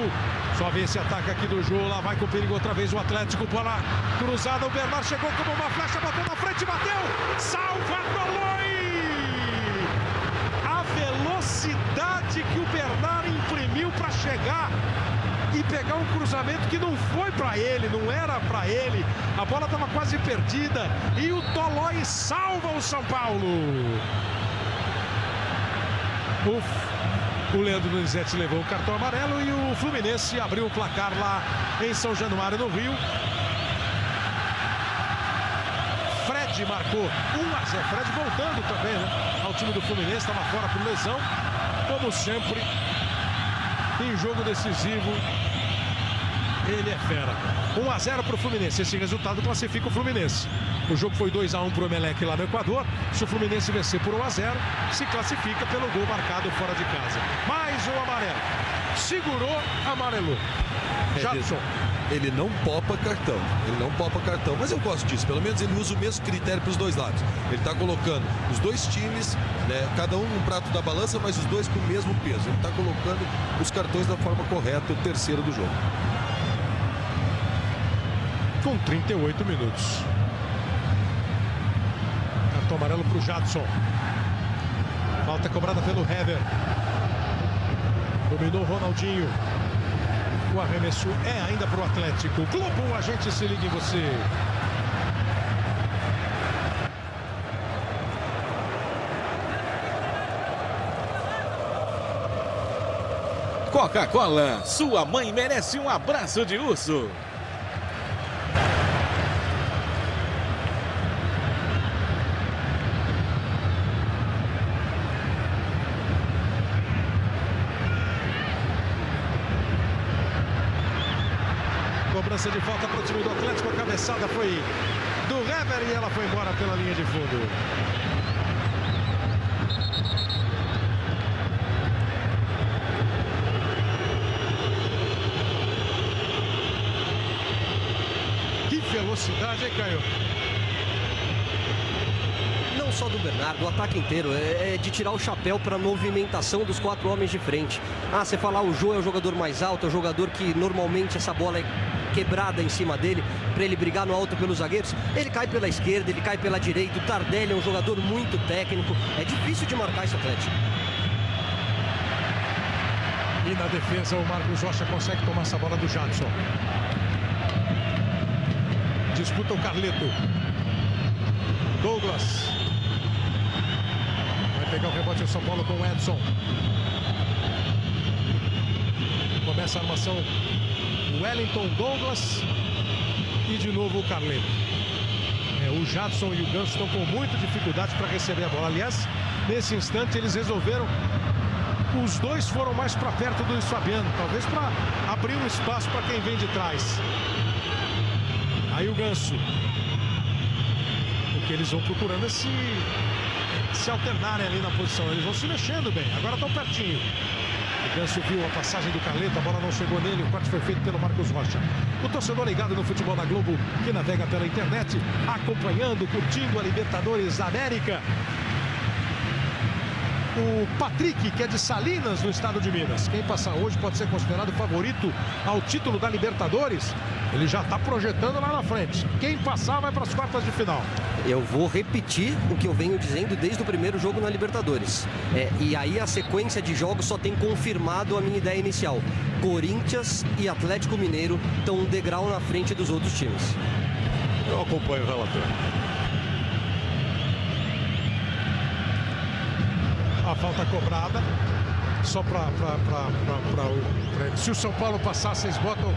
só vê esse ataque aqui do Jô. Lá vai com perigo outra vez o Atlético para cruzada. O Bernard chegou como uma flecha, bateu na frente, bateu. Salvador! A velocidade que o Bernard imprimiu para chegar e pegar um cruzamento que não foi para ele, não era para ele. A bola estava quase perdida e o Tolói salva o São Paulo. O Leandro Donizete levou o cartão amarelo e o Fluminense abriu o placar lá em São Januário, no Rio. Fred marcou 1-0. Fred voltando também, né, ao time do Fluminense, estava fora por lesão. Como sempre, em jogo decisivo, ele é fera. 1-0 para o Fluminense. Esse resultado classifica o Fluminense. O jogo foi 2-1 para o Emelec lá no Equador. Se o Fluminense vencer por 1-0, se classifica pelo gol marcado fora de casa. Mais um amarelo. Segurou, amarelou. Jadson. Ele não popa cartão. Ele não popa cartão. Mas eu gosto disso. Pelo menos ele usa o mesmo critério para os dois lados. Ele está colocando os dois times, né, cada um num prato da balança, mas os dois com o mesmo peso. Ele está colocando os cartões da forma correta, o terceiro do jogo. Com 38 minutos. Cartão amarelo para o Jadson. Falta cobrada pelo Hever. Dominou o Ronaldinho. O arremesso é ainda para o Atlético. Globo, a gente se liga em você. Coca-Cola, sua mãe merece um abraço de urso. Cobrança de falta para o time do Atlético. A cabeçada foi do Hever e ela foi embora pela linha de fundo. Que velocidade, hein, Caio? Não só do Bernardo, o ataque inteiro é de tirar o chapéu para a movimentação dos 4 homens de frente. Ah, você falar o Jô é o jogador mais alto, é o jogador que normalmente essa bola é quebrada em cima dele, para ele brigar no alto pelos zagueiros. Ele cai pela esquerda, ele cai pela direita. O Tardelli é um jogador muito técnico. É difícil de marcar esse Atlético. E na defesa o Marcos Rocha consegue tomar essa bola do Jadson. Disputa o Carleto. Douglas. Vai pegar o rebote o São Paulo com o Edson. Começa a armação Wellington, Douglas e de novo o Carleto. O Jadson e o Ganso estão com muita dificuldade para receber a bola. Aliás, nesse instante eles resolveram. Os dois foram mais para perto do Luiz Fabiano, talvez para abrir um espaço para quem vem de trás. Aí o Ganso. O que eles vão procurando é se alternarem ali na posição. Eles vão se mexendo bem. Agora estão pertinho. O Ganso viu a passagem do Carleto, a bola não chegou nele, o corte foi feito pelo Marcos Rocha. O torcedor ligado no futebol da Globo, que navega pela internet, acompanhando, curtindo a Libertadores da América. O Patrick, que é de Salinas, no estado de Minas. Quem passar hoje pode ser considerado favorito ao título da Libertadores. Ele já está projetando lá na frente. Quem passar vai para as quartas de final. Eu vou repetir o que eu venho dizendo desde o primeiro jogo na Libertadores. E aí a sequência de jogos só tem confirmado a minha ideia inicial. Corinthians e Atlético Mineiro estão um degrau na frente dos outros times. Eu acompanho o relator. A falta cobrada. Só para se o São Paulo passar, vocês botam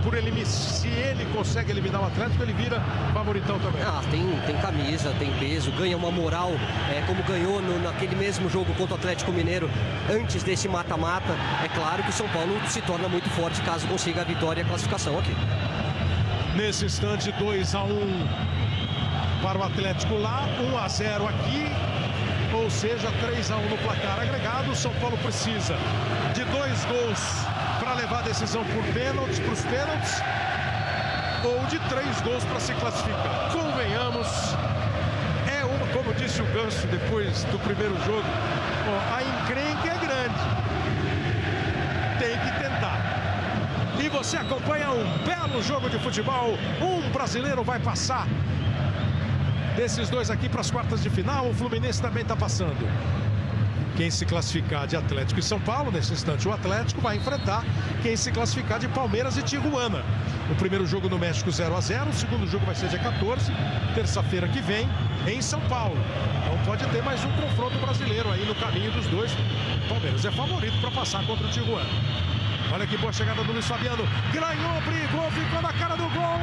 por ele, se ele consegue eliminar o Atlético, ele vira favoritão também. Ah, tem camisa, tem peso, ganha uma moral, como ganhou naquele mesmo jogo contra o Atlético Mineiro antes desse mata-mata. É claro que o São Paulo se torna muito forte caso consiga a vitória e a classificação aqui. Nesse instante, 2-1 para o Atlético lá, 1-0 aqui. Ou seja, 3-1 no placar agregado. O São Paulo precisa de 2 gols para levar a decisão por pênaltis, para os pênaltis, ou de 3 gols para se classificar. Convenhamos, como disse o Ganso depois do primeiro jogo, a encrenca é grande. Tem que tentar. E você acompanha um belo jogo de futebol. Um brasileiro vai passar desses dois aqui para as quartas de final. O Fluminense também está passando. Quem se classificar de Atlético e São Paulo, nesse instante o Atlético vai enfrentar quem se classificar de Palmeiras e Tijuana. O primeiro jogo no México 0-0, o segundo jogo vai ser dia 14, terça-feira que vem, em São Paulo. Então pode ter mais um confronto brasileiro aí no caminho dos dois. O Palmeiras é favorito para passar contra o Tijuana. Olha que boa chegada do Luiz Fabiano. Ganhou, brigou, ficou na cara do gol.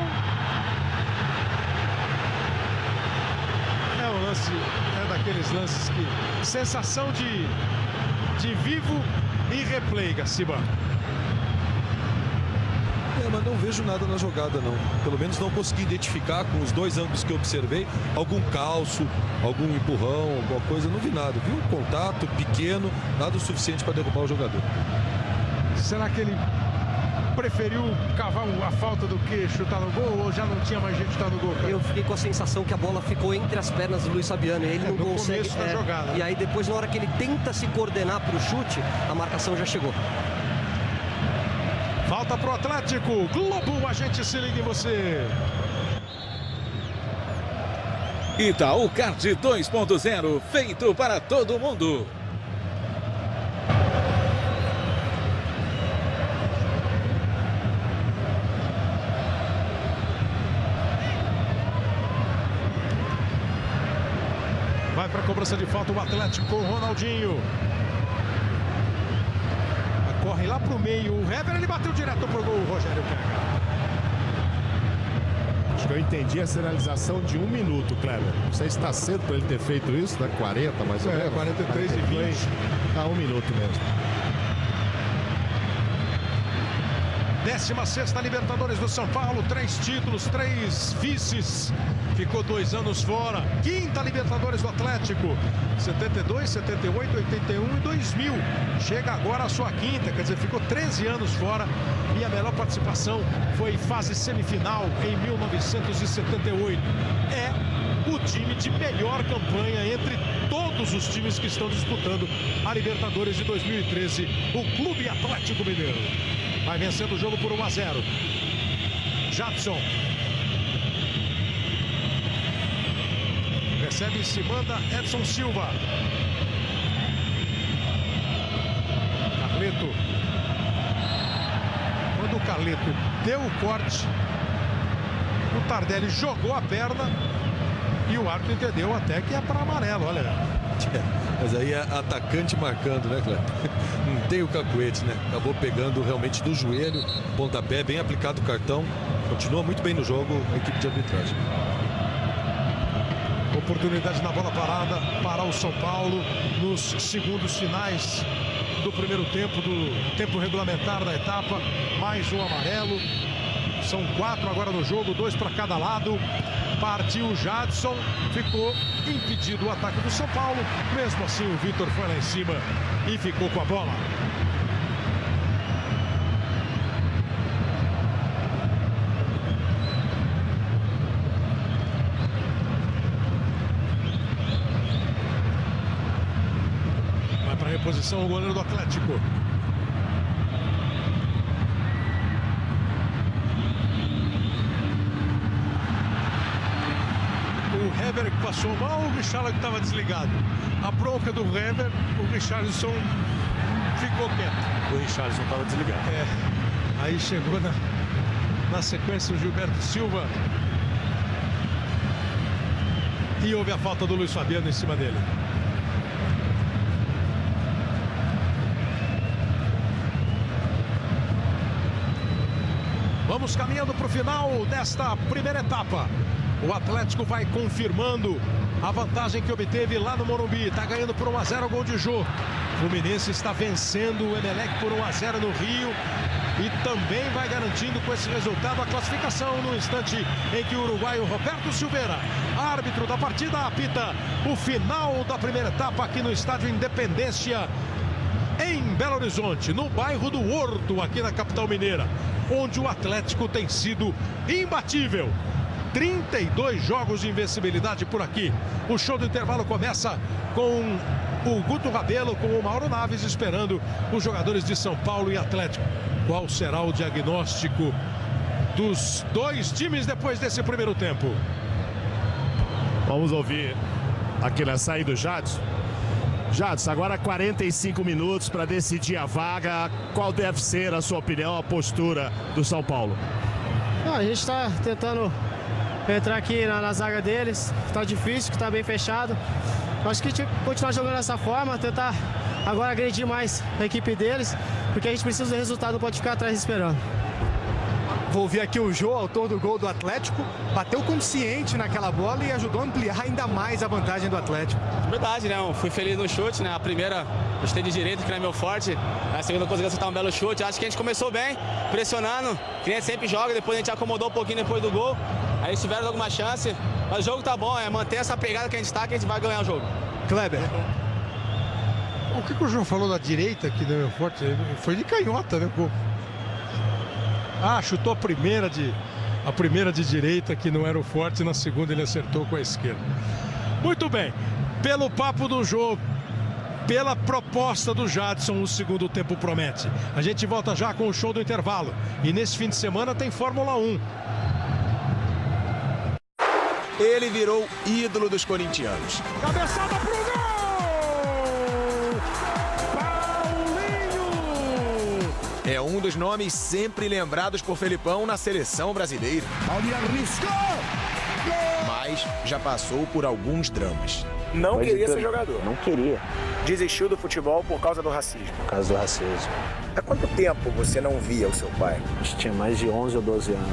É um lance, é daqueles lances que... sensação de vivo e replay, Gaciba. Mas não vejo nada na jogada, não. Pelo menos não consegui identificar com os dois ângulos que eu observei algum calço, algum empurrão, alguma coisa. Não vi nada. Vi um contato pequeno, nada o suficiente para derrubar o jogador. Será que ele preferiu cavar a falta do que chutar no gol ou já não tinha mais gente chutar no gol, cara? Eu fiquei com a sensação que a bola ficou entre as pernas do Luiz Fabiano e ele não consegue. Da jogada. E aí depois, na hora que ele tenta se coordenar para o chute, a marcação já chegou. Falta pro Atlético. Globo, a gente se liga em você. Itaú Card 2.0, feito para todo mundo. Vai para a cobrança de falta o Atlético com o Ronaldinho. Corre lá pro meio, o Hever, ele bateu direto pro gol, o Rogério pega. Acho que eu entendi a sinalização de 1 minuto, Kleber. Não sei se está cedo para ele ter feito isso, né? 40 mais ou menos. 43 e 20. Tá 1 minuto mesmo. 16ª Libertadores do São Paulo, 3 títulos, 3 vices. Ficou 2 anos fora. 5ª Libertadores do Atlético, 72, 78, 81 e 2000. Chega agora a sua 5ª, quer dizer, ficou 13 anos fora. E a melhor participação foi fase semifinal em 1978. É o time de melhor campanha entre todos os times que estão disputando a Libertadores de 2013, o Clube Atlético Mineiro. Vai vencendo o jogo por 1-0. Jadson. Recebe e se manda Edson Silva. Carleto. Quando o Carleto deu o corte, o Tardelli jogou a perna e o árbitro entendeu até que é para amarelo, olha. Mas aí é atacante marcando, né, Cleber? Não tem o cacuete, né? Acabou pegando realmente do joelho, pontapé, bem aplicado o cartão. Continua muito bem no jogo a equipe de arbitragem. Oportunidade na bola parada para o São Paulo nos segundos finais do primeiro tempo, do tempo regulamentar da etapa. Mais um amarelo. São 4 agora no jogo, 2 para cada lado. Partiu o Jadson, ficou impedido o ataque do São Paulo. Mesmo assim, o Vitor foi lá em cima e ficou com a bola. Vai para a reposição o goleiro do Atlético. O Hever que passou mal, o Richarlison que estava desligado. A bronca do Hever, o Richarlison ficou quieto. O Richarlison estava desligado. Aí chegou na sequência o Gilberto Silva. E houve a falta do Luiz Fabiano em cima dele. Vamos caminhando para o final desta primeira etapa. O Atlético vai confirmando a vantagem que obteve lá no Morumbi. Está ganhando por 1-0 o gol de Jô. O Fluminense está vencendo o Emelec por 1-0 no Rio. E também vai garantindo com esse resultado a classificação no instante em que o uruguaio Roberto Silveira, árbitro da partida, apita o final da primeira etapa aqui no Estádio Independência, em Belo Horizonte, no bairro do Horto, aqui na capital mineira, onde o Atlético tem sido imbatível. 32 jogos de invencibilidade por aqui. O show do intervalo começa com o Guto Rabelo, com o Mauro Naves, esperando os jogadores de São Paulo e Atlético. Qual será o diagnóstico dos dois times depois desse primeiro tempo? Vamos ouvir aqui na saída do Jadson. Jadson, agora 45 minutos para decidir a vaga. Qual deve ser, a sua opinião, a postura do São Paulo? A gente está tentando entrar aqui na zaga deles. Está difícil, que está bem fechado. Acho que a gente continuar jogando dessa forma, tentar agora agredir mais a equipe deles, porque a gente precisa do resultado, não pode ficar atrás esperando. Vou ouvir aqui o Jô, autor do gol do Atlético. Bateu consciente naquela bola e ajudou a ampliar ainda mais a vantagem do Atlético. Verdade, né? Eu fui feliz no chute, né? A primeira eu chutei de direito, que não é meu forte. A segunda eu consegui acertar um belo chute. Acho que a gente começou bem, pressionando, que nem sempre joga. Depois a gente acomodou um pouquinho depois do gol. Aí tiveram alguma chance. Mas o jogo tá bom, é manter essa pegada que a gente tá, que a gente vai ganhar o jogo. Kleber. O que o João falou da direita, que não é meu forte? Foi de canhota, né? Gol. Chutou a primeira de direita, que não era o forte, na segunda ele acertou com a esquerda. Muito bem, pelo papo do jogo, pela proposta do Jadson, o segundo tempo promete. A gente volta já com o show do intervalo. E nesse fim de semana tem Fórmula 1. Ele virou ídolo dos corintianos. Cabeçada pro gol! É um dos nomes sempre lembrados por Felipão na seleção brasileira. Mas já passou por alguns dramas. Não queria ser jogador. Não queria. Desistiu do futebol por causa do racismo. Por causa do racismo. Há quanto tempo você não via o seu pai? Tinha mais de 11 ou 12 anos.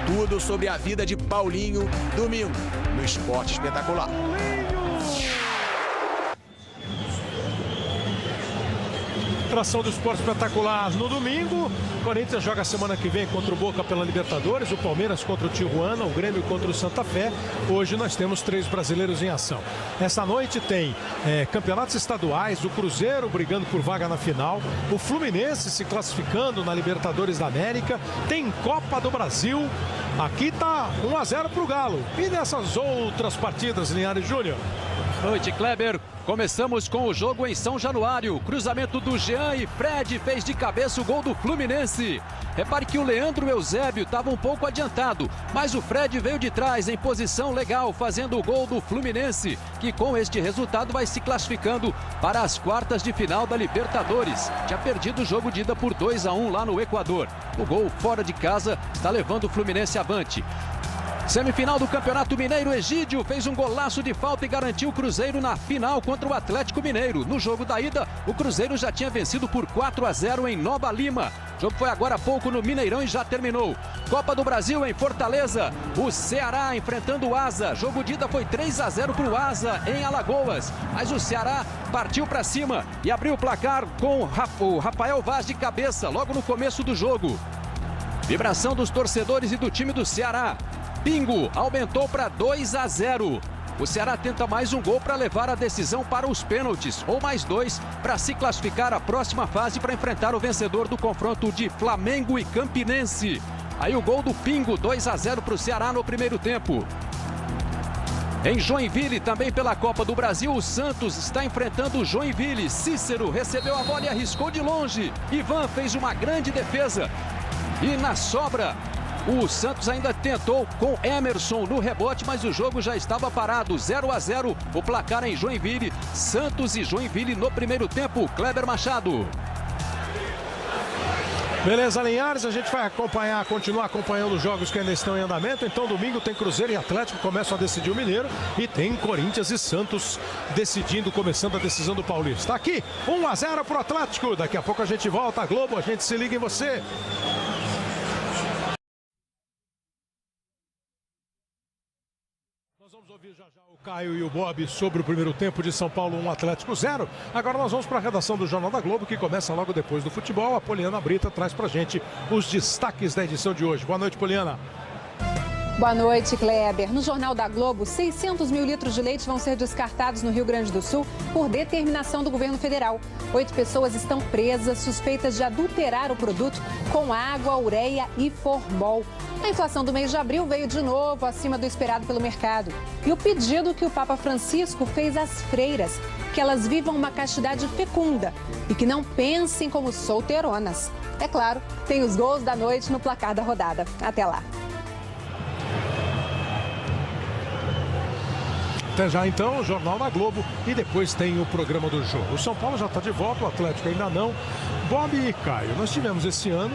Tudo sobre a vida de Paulinho, domingo, no Esporte Espetacular. Tração do Esporte Espetacular no domingo. O Corinthians joga semana que vem contra o Boca pela Libertadores, o Palmeiras contra o Tijuana, o Grêmio contra o Santa Fé. Hoje nós temos 3 brasileiros em ação. Essa noite tem campeonatos estaduais, o Cruzeiro brigando por vaga na final, o Fluminense se classificando na Libertadores da América, tem Copa do Brasil. Aqui tá 1-0 pro Galo. E nessas outras partidas, Linhares Júnior? Boa noite, Kleber. Começamos com o jogo em São Januário. Cruzamento do Jean e Fred fez de cabeça o gol do Fluminense. Repare que o Leandro Eusébio estava um pouco adiantado, mas o Fred veio de trás em posição legal, fazendo o gol do Fluminense, que com este resultado vai se classificando para as quartas de final da Libertadores. Tinha perdido o jogo de ida por 2-1 lá no Equador. O gol fora de casa está levando o Fluminense avante. Semifinal do Campeonato Mineiro, Egídio fez um golaço de falta e garantiu o Cruzeiro na final contra o Atlético Mineiro. No jogo da ida, o Cruzeiro já tinha vencido por 4-0 em Nova Lima. O jogo foi agora há pouco no Mineirão e já terminou. Copa do Brasil em Fortaleza, o Ceará enfrentando o Asa. Jogo de ida foi 3-0 para o Asa em Alagoas. Mas o Ceará partiu para cima e abriu o placar com o Rafael Vaz de cabeça logo no começo do jogo. Vibração dos torcedores e do time do Ceará. Pingo aumentou para 2-0. O Ceará tenta mais um gol para levar a decisão para os pênaltis, ou mais 2 para se classificar à próxima fase para enfrentar o vencedor do confronto de Flamengo e Campinense. Aí o gol do Pingo, 2-0 para o Ceará no primeiro tempo. Em Joinville, também pela Copa do Brasil, o Santos está enfrentando o Joinville. Cícero recebeu a bola e arriscou de longe. Ivan fez uma grande defesa. E na sobra, o Santos ainda tentou com Emerson no rebote, mas o jogo já estava parado. 0-0, o placar em Joinville. Santos e Joinville no primeiro tempo. Kleber Machado. Beleza, Linhares, a gente vai continuar acompanhando os jogos que ainda estão em andamento. Então, domingo tem Cruzeiro e Atlético, começam a decidir o Mineiro. E tem Corinthians e Santos começando a decisão do Paulista. Aqui, 1-0 pro Atlético. Daqui a pouco a gente volta. A Globo, a gente se liga em você. Nós vamos ouvir já o Caio e o Bob sobre o primeiro tempo de São Paulo 1, Atlético 0. Agora nós vamos para a redação do Jornal da Globo, que começa logo depois do futebol. A Poliana Brita traz para a gente os destaques da edição de hoje. Boa noite, Poliana. Boa noite, Kleber. No Jornal da Globo, 600 mil litros de leite vão ser descartados no Rio Grande do Sul por determinação do governo federal. 8 pessoas estão presas, suspeitas de adulterar o produto com água, ureia e formol. A inflação do mês de abril veio de novo acima do esperado pelo mercado. E o pedido que o Papa Francisco fez às freiras, que elas vivam uma castidade fecunda e que não pensem como solteironas. É claro, tem os gols da noite no placar da rodada. Até lá. Até já então, o Jornal da Globo e depois tem o programa do jogo. O São Paulo já está de volta, o Atlético ainda não. Bob e Caio, nós tivemos esse ano,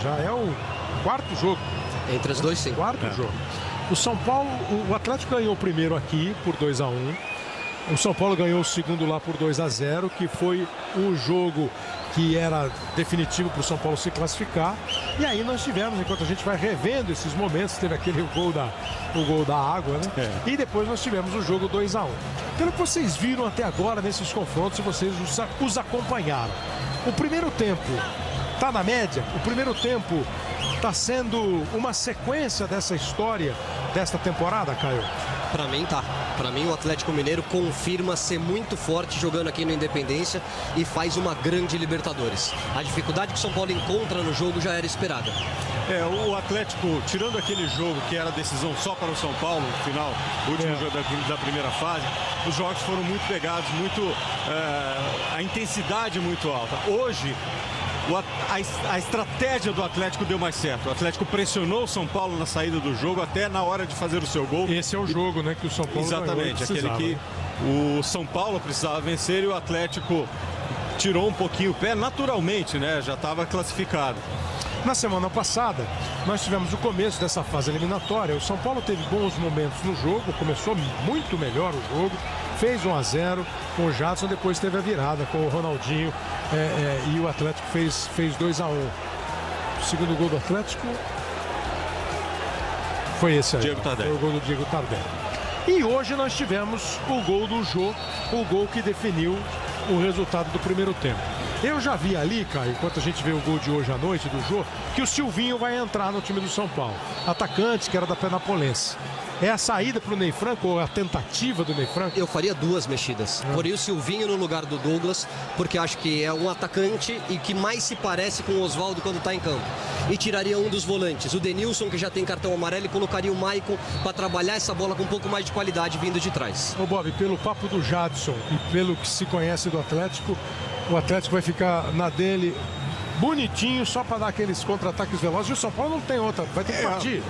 já é o quarto jogo. Entre os dois, sim. Quarto jogo. O São Paulo, o Atlético ganhou o primeiro aqui por 2-1. O São Paulo ganhou o segundo lá por 2-0, que foi um jogo que era definitivo para o São Paulo se classificar. E aí nós tivemos, enquanto a gente vai revendo esses momentos, teve aquele gol da água, né? E depois nós tivemos o jogo 2-1. Pelo que vocês viram até agora nesses confrontos, se vocês os acompanharam. O primeiro tempo está na média, o primeiro tempo está sendo uma sequência dessa história desta temporada, Caio? Pra mim tá. Pra mim o Atlético Mineiro confirma ser muito forte jogando aqui no Independência e faz uma grande Libertadores. A dificuldade que o São Paulo encontra no jogo já era esperada. O Atlético, tirando aquele jogo que era decisão só para o São Paulo, no final, o último jogo da primeira fase, os jogos foram muito pegados, a intensidade muito alta. Hoje, a estratégia do Atlético deu mais certo. O Atlético pressionou o São Paulo na saída do jogo, até na hora de fazer o seu gol. Esse é o jogo, né, que o São Paulo exatamente, aquele que o São Paulo precisava vencer e o Atlético tirou um pouquinho o pé naturalmente, né? Já estava classificado. Na semana passada, nós tivemos o começo dessa fase eliminatória. O São Paulo teve bons momentos no jogo, começou muito melhor o jogo, fez 1-0 com o Jadson, depois teve a virada com o Ronaldinho e o Atlético fez 2-1. O segundo gol do Atlético foi esse aí. Diego Tardelli. Foi o gol do Diego Tardelli. E hoje nós tivemos o gol do Jô, o gol que definiu o resultado do primeiro tempo. Eu já vi ali, Caio, enquanto a gente vê o gol de hoje à noite do Jô, que o Silvinho vai entrar no time do São Paulo. Atacante que era da Penapolense. É a saída para o Ney Franco ou a tentativa do Ney Franco? Eu faria duas mexidas. Poria o Silvinho no lugar do Douglas, porque acho que é um atacante e que mais se parece com o Oswaldo quando está em campo. E tiraria um dos volantes, o Denilson, que já tem cartão amarelo, e colocaria o Maicon para trabalhar essa bola com um pouco mais de qualidade vindo de trás. Ô Bob, pelo papo do Jadson e pelo que se conhece do Atlético, o Atlético vai ficar na dele bonitinho, só para dar aqueles contra-ataques velozes. E o São Paulo não tem outra, vai ter que partir.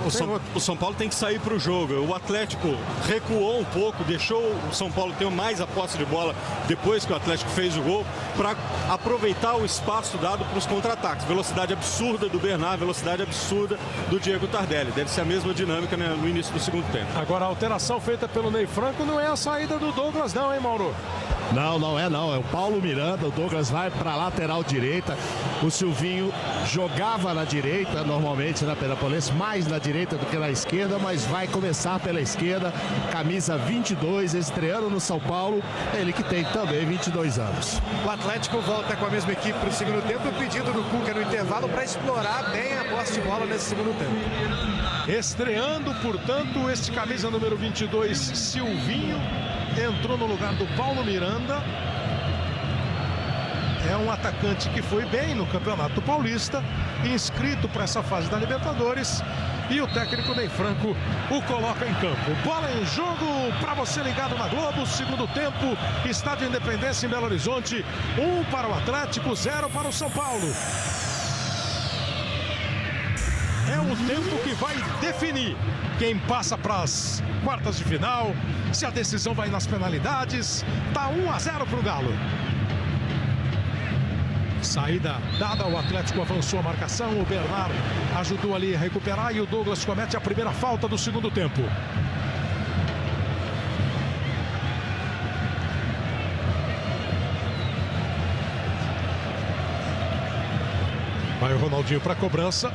O São Paulo tem que sair para o jogo. O Atlético recuou um pouco, deixou o São Paulo ter mais a posse de bola depois que o Atlético fez o gol, para aproveitar o espaço dado para os contra-ataques. Velocidade absurda do Bernard, velocidade absurda do Diego Tardelli. Deve ser a mesma dinâmica, né, no início do segundo tempo. Agora a alteração feita pelo Ney Franco não é a saída do Douglas não, hein, Mauro? Não é não. É o Paulo Miranda. O Douglas vai para a lateral direita. O Silvinho jogava na direita, normalmente na Penapolense, mais na direita do que na esquerda, mas vai começar pela esquerda. Camisa 22, estreando no São Paulo. Ele que tem também 22 anos. O Atlético volta com a mesma equipe para o segundo tempo. O pedido do Cuca no intervalo para explorar bem a posse de bola nesse segundo tempo. Estreando, portanto, este camisa número 22, Silvinho. Entrou no lugar do Paulo Miranda. É um atacante que foi bem no Campeonato Paulista, inscrito para essa fase da Libertadores. E o técnico Ney Franco o coloca em campo. Bola em jogo para você ligado na Globo. Segundo tempo, Estádio Independência em Belo Horizonte. 1 para o Atlético, 0 para o São Paulo. É o tempo que vai definir quem passa para as quartas de final, se a decisão vai nas penalidades. Tá 1-0 para o Galo. Saída dada, o Atlético avançou a marcação, o Bernard ajudou ali a recuperar e o Douglas comete a primeira falta do segundo tempo. Vai o Ronaldinho para a cobrança.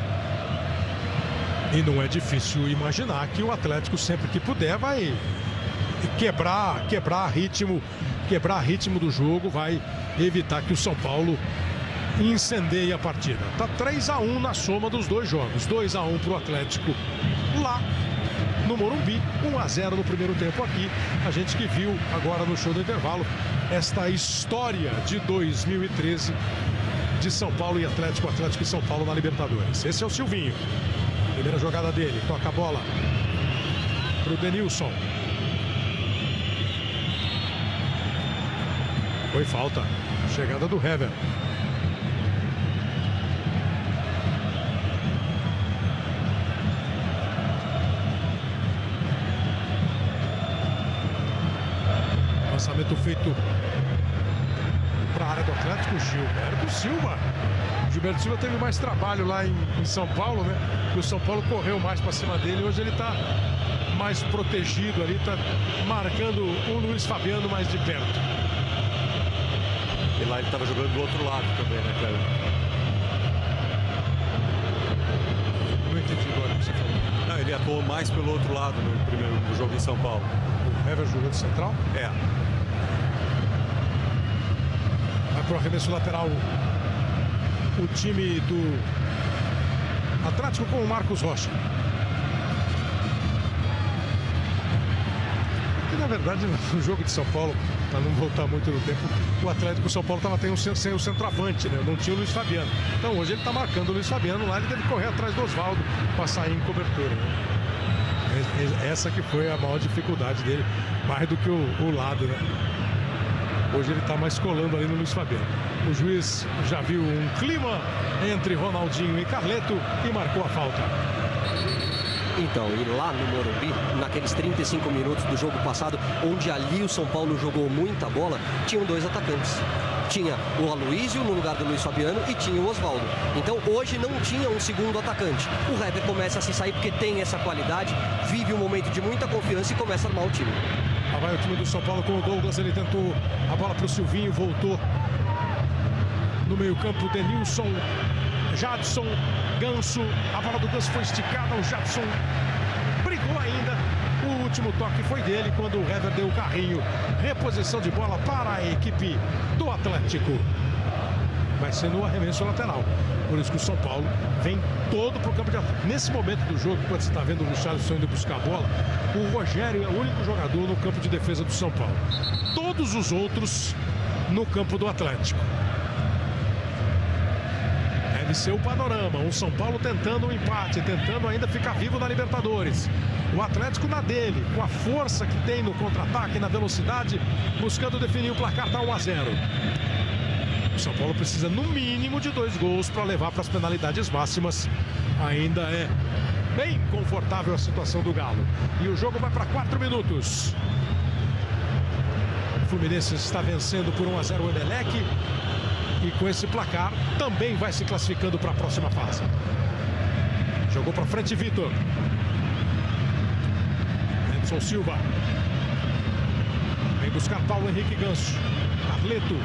E não é difícil imaginar que o Atlético, sempre que puder, vai quebrar ritmo do jogo, vai evitar que o São Paulo incendeie a partida. Tá 3-1 na soma dos dois jogos. 2-1 para o Atlético lá no Morumbi, 1-0 no primeiro tempo aqui. A gente que viu agora no show do intervalo esta história de 2013 de São Paulo e Atlético e São Paulo na Libertadores. Esse é o Silvinho. Primeira jogada dele, toca a bola para o Denilson. Foi falta. Chegada do Hever. Cruzamento feito para a área do Atlético, Gilberto Silva. Gilberto Silva teve mais trabalho lá em São Paulo, né? E o São Paulo correu mais para cima dele. Hoje ele está mais protegido ali, está marcando o Luiz Fabiano mais de perto. E lá ele estava jogando do outro lado também, né, Cléber? Não entendi agora o que você falou. Não, ele atuou mais pelo outro lado no jogo em São Paulo. O Hever jogou de central? É. Vai pro arremesso lateral o time do Atlético com o Marcos Rocha. E na verdade, no jogo de São Paulo, para não voltar muito no tempo, o Atlético São Paulo estava sem o centroavante, né? Não tinha o Luiz Fabiano. Então hoje ele está marcando o Luiz Fabiano lá, ele deve correr atrás do Osvaldo para sair em cobertura, né? Essa que foi a maior dificuldade dele, mais do que o lado, né? Hoje ele está mais colando ali no Luiz Fabiano. O juiz já viu um clima entre Ronaldinho e Carleto e marcou a falta. Então, e lá no Morumbi, naqueles 35 minutos do jogo passado, onde ali o São Paulo jogou muita bola, tinham dois atacantes. Tinha o Aloísio no lugar do Luiz Fabiano e tinha o Osvaldo. Então hoje não tinha um segundo atacante. O Hever começa a se sair porque tem essa qualidade, vive um momento de muita confiança e começa a armar o time. Lá vai o time do São Paulo com o Douglas, ele tentou a bola para o Silvinho, voltou no meio campo, Denilson, Jadson, Ganso, a bola do Ganso foi esticada, o Jadson brigou ainda, o último toque foi dele quando o Hever deu o carrinho, reposição de bola para a equipe do Atlético. Vai ser no arremesso lateral, por isso que o São Paulo vem todo para o campo de ataque. Nesse momento do jogo, quando você está vendo o Richarlison indo buscar a bola, o Rogério é o único jogador no campo de defesa do São Paulo. Todos os outros no campo do Atlético. Deve ser o panorama, o São Paulo tentando um empate, tentando ainda ficar vivo na Libertadores. O Atlético na dele, com a força que tem no contra-ataque, na velocidade, buscando definir o placar, tá 1-0. O São Paulo precisa no mínimo de 2 gols para levar para as penalidades máximas. Ainda é bem confortável a situação do Galo. E o jogo vai para 4 minutos. O Fluminense está vencendo por 1-0 o Emelec. E com esse placar também vai se classificando para a próxima fase. Jogou para frente Vitor. Edson Silva. Vem buscar Paulo Henrique Ganso. Carleto.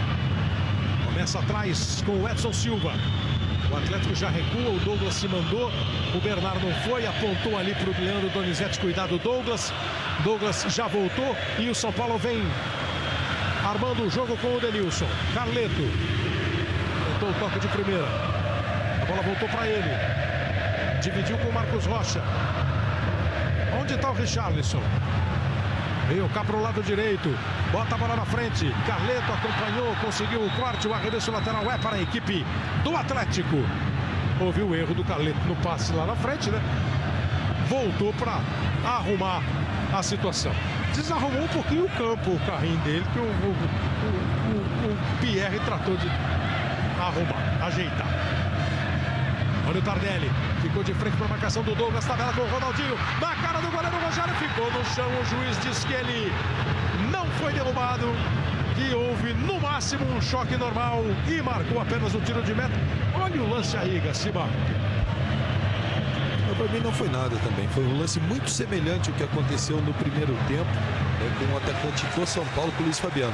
Começa atrás com o Edson Silva. O Atlético já recua, o Douglas se mandou. O Bernardo não foi, apontou ali para o Leandro Donizete cuidar do Douglas. Douglas já voltou e o São Paulo vem armando o jogo com o Denilson. Carleto. Tentou o toque de primeira. A bola voltou para ele. Dividiu com o Marcos Rocha. Onde está o Richarlison? Veio cá para o lado direito. Bota a bola na frente. Carleto acompanhou, conseguiu o corte. O arremesso lateral é para a equipe do Atlético. Houve o erro do Carleto no passe lá na frente, né? Voltou para arrumar a situação. Desarrumou um pouquinho o campo, o carrinho dele, que o Pierre tratou de arrumar, ajeitar. Olha o Tardelli, ficou de frente para a marcação do Douglas, tabela com o Ronaldinho, na cara do goleiro Rogério, ficou no chão, o juiz diz que ele não foi derrubado, que houve no máximo um choque normal e marcou apenas um tiro de meta. Olha o lance aí, Gaciba. Para mim não foi nada também, foi um lance muito semelhante ao que aconteceu no primeiro tempo, com o atacante do São Paulo, com o Luiz Fabiano.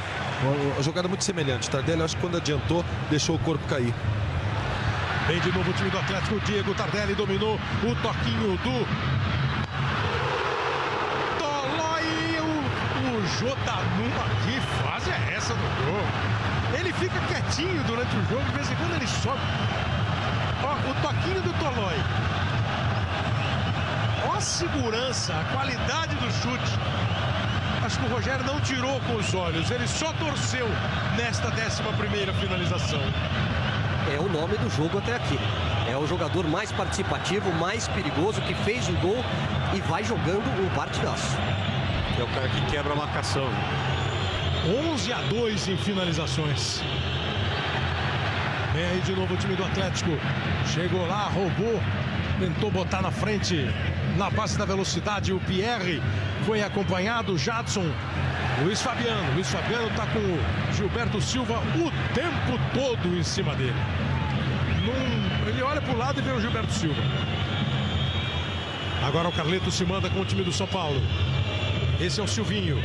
Uma jogada muito semelhante. Tardelli, acho que quando adiantou, deixou o corpo cair. Vem de novo o time do Atlético, o Diego Tardelli dominou o toquinho do Tolói. O Jota numa, que fase é essa do jogo? Ele fica quietinho durante o jogo, de vez em quando ele sobe. Ó, o toquinho do Tolói. Ó a segurança, a qualidade do chute. Acho que o Rogério não tirou com os olhos, ele só torceu nesta 11ª finalização. É o nome do jogo até aqui. É o jogador mais participativo, mais perigoso, que fez o gol e vai jogando um partidaço. É o cara que quebra a marcação. 11-2 em finalizações. Vem aí de novo o time do Atlético. Chegou lá, roubou, tentou botar na frente, na base da velocidade. O Pierre foi acompanhado, Jadson Luiz Fabiano está com o Gilberto Silva o tempo todo em cima dele. Ele olha para o lado e vê o Gilberto Silva. Agora o Carleto se manda com o time do São Paulo. Esse é o Silvinho.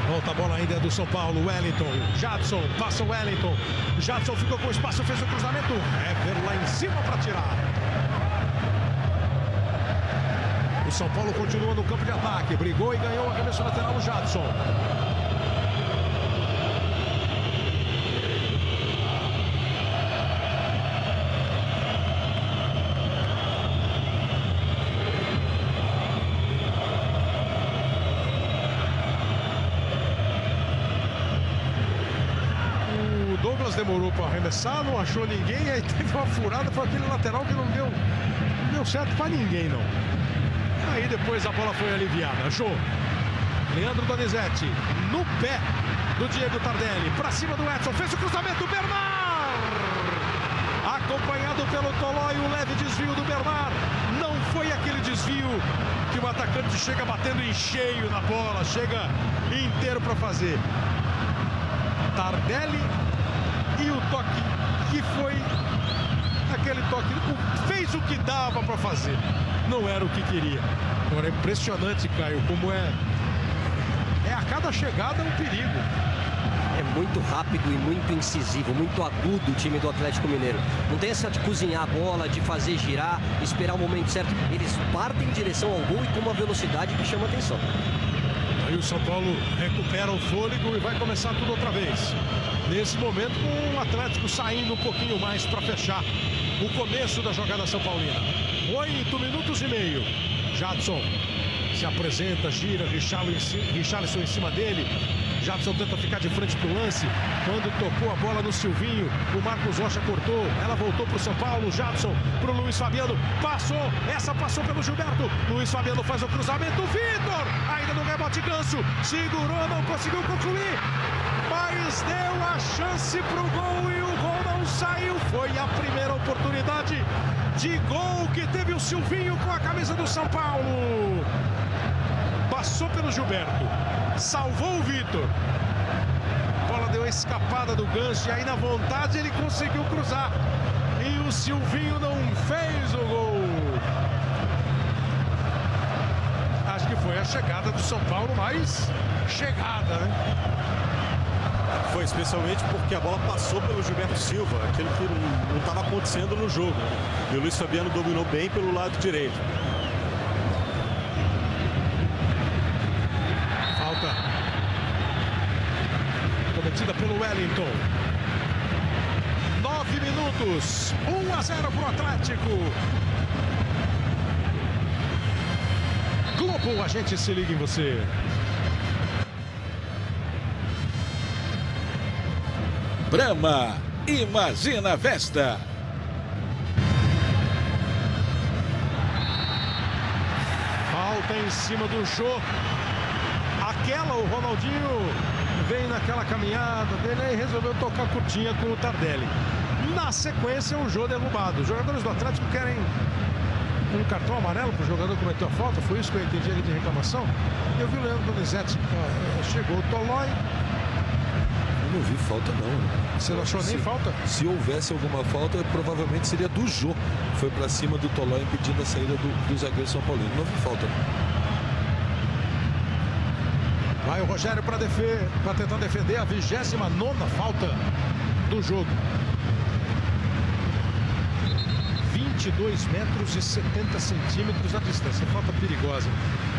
Volta a bola ainda do São Paulo. Wellington, Jadson, passa o Wellington. Jadson ficou com espaço, fez o cruzamento. Hever lá em cima para tirar. O São Paulo continua no campo de ataque. Brigou e ganhou a arremesso lateral o Jadson. Demorou para arremessar, não achou ninguém, aí teve uma furada, foi aquele lateral que não deu certo para ninguém, não. Aí depois a bola foi aliviada. Jô, Leandro Donizete, no pé do Diego Tardelli, para cima do Edson, fez o cruzamento, Bernard! Acompanhado pelo Tolói, o leve desvio do Bernard. Não foi aquele desvio que o atacante chega batendo em cheio na bola, chega inteiro para fazer. Tardelli e o toque que foi aquele toque, fez o que dava para fazer, não era o que queria. Agora é impressionante, Caio, como é a cada chegada um perigo. É muito rápido e muito incisivo, muito agudo o time do Atlético Mineiro. Não tem essa de cozinhar a bola, de fazer girar, esperar o momento certo. Eles partem em direção ao gol e com uma velocidade que chama atenção. Aí o São Paulo recupera o fôlego e vai começar tudo outra vez. Nesse momento, com o Atlético saindo um pouquinho mais para fechar o começo da jogada São Paulina. 8 minutos e meio. Jadson se apresenta, gira, Richarlison em cima dele. Jadson tenta ficar de frente pro lance. Quando tocou a bola no Silvinho, o Marcos Rocha cortou. Ela voltou pro São Paulo. Jadson pro Luiz Fabiano. Passou. Essa passou pelo Gilberto. Luiz Fabiano faz o cruzamento. Vitor! Ainda no rebote Ganso. Segurou, não conseguiu concluir. Mas deu a chance pro gol e o gol não saiu. Foi a primeira oportunidade de gol que teve o Silvinho com a camisa do São Paulo. Passou pelo Gilberto. Salvou o Vitor. A bola deu a escapada do Ganso e aí na vontade ele conseguiu cruzar. E o Silvinho não fez o gol. Acho que foi a chegada do São Paulo mais chegada, né? Foi especialmente porque a bola passou pelo Gilberto Silva, aquilo que não estava acontecendo no jogo. E o Luiz Fabiano dominou bem pelo lado direito. Falta cometida pelo Wellington. 9 minutos, 1-0 para o Atlético. Globo, a gente se liga em você. Brahma, imagina a festa. Falta em cima do Jô. Aquela, o Ronaldinho vem naquela caminhada dele e resolveu tocar curtinha com o Tardelli. Na sequência, o Jô derrubado. Os jogadores do Atlético querem um cartão amarelo para o jogador que cometeu a falta. Foi isso que eu entendi ali de reclamação. Eu vi o Leandro Donizete, chegou o Tolói. Eu não vi falta não. Você não achou nem falta? Se houvesse alguma falta, provavelmente seria do Jô. Foi para cima do Tolói impedindo a saída do zagueiro São Paulino. Não vi falta não. Vai o Rogério para tentar defender a 29ª falta do jogo. 22 metros e 70 centímetros a distância. Falta perigosa.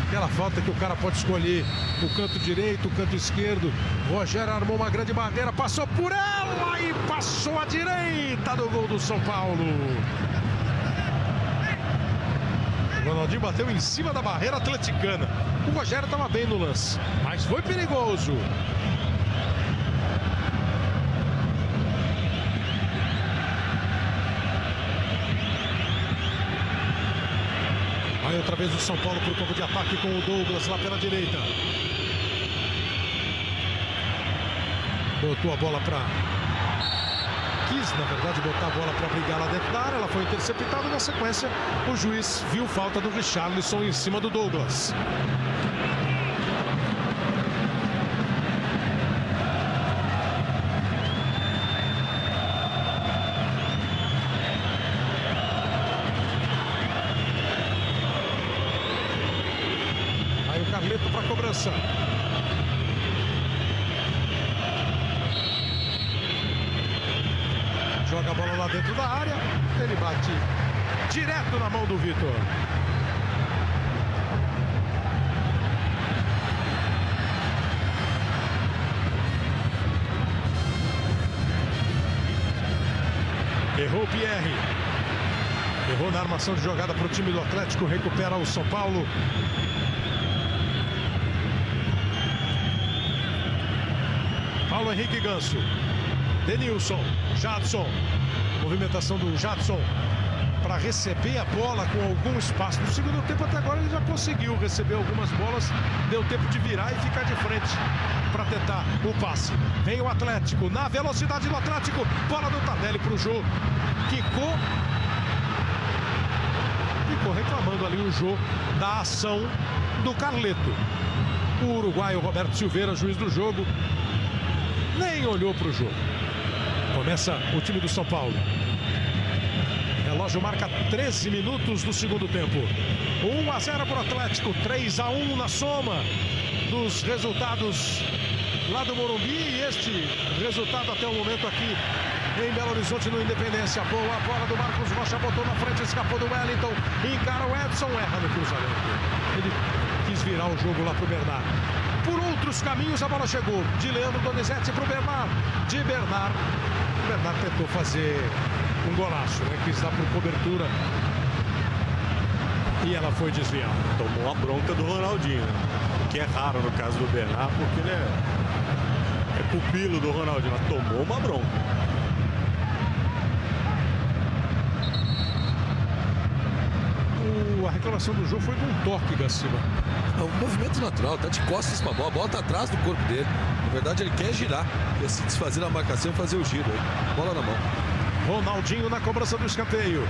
Aquela falta que o cara pode escolher o canto direito, o canto esquerdo. Rogério armou uma grande barreira, passou por ela e passou à direita do gol do São Paulo. O Ronaldinho bateu em cima da barreira atleticana. O Rogério estava bem no lance, mas foi perigoso. Aí outra vez o São Paulo para o campo de ataque com o Douglas lá pela direita. Botou a bola para quis, na verdade, botar a bola para brigar lá dentro da área. Ela foi interceptada. Na sequência, o juiz viu falta do Richarlison em cima do Douglas. Aí o Carleto para a cobrança. Joga a bola lá dentro da área. Ele bate direto na mão do Vitor. Errou o Pierre. Errou na armação de jogada para o time do Atlético. Recupera o São Paulo. Paulo Henrique Ganso. Denilson, Jadson, movimentação do Jadson para receber a bola com algum espaço. No segundo tempo até agora ele já conseguiu receber algumas bolas, deu tempo de virar e ficar de frente para tentar o passe. Vem o Atlético, na velocidade do Atlético, bola do Tardelli para o Jô, ficou reclamando ali o Jô da ação do Carleto. O uruguaio Roberto Silveira, juiz do jogo, nem olhou para o jogo. Começa o time do São Paulo. Relógio marca 13 minutos do segundo tempo. 1-0 para o Atlético, 3-1 na soma dos resultados lá do Morumbi. E este resultado até o momento aqui em Belo Horizonte, no Independência. Boa a bola do Marcos Rocha, botou na frente, escapou do Wellington. Encara o Edson, erra no cruzamento. Ele quis virar o jogo lá para o Bernard. Por outros caminhos a bola chegou de Leandro Donizete para o Bernard. De Bernard. O Bernard tentou fazer um golaço, né? Quis dar por cobertura. E ela foi desviada. Tomou a bronca do Ronaldinho, né? Que é raro no caso do Bernard, porque ele é pupilo do Ronaldinho. Mas tomou uma bronca. A reclamação do jogo foi de um toque, Gaciba. É um movimento natural, tá de costas para a bola tá atrás do corpo dele. Na verdade, ele quer girar, quer se desfazer da marcação e fazer o giro. Bola na mão. Ronaldinho na cobrança do escanteio.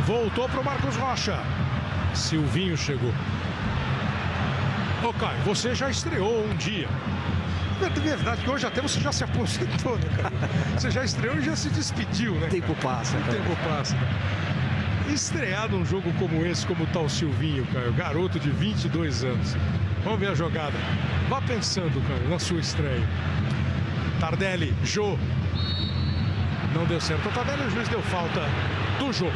Voltou para o Marcos Rocha. Silvinho chegou. Ô, Caio, você já estreou um dia. É verdade que hoje até você já se aposentou, né, cara? Você já estreou e já se despediu, né? O tempo passa. O tempo passa. Estrear num jogo como esse, como tá o Silvinho, cara, garoto de 22 anos. Vamos ver a jogada. Vá pensando, cara, na sua estreia. Tardelli, Jô. Não deu certo. O Tardelli, o juiz deu falta do Jô.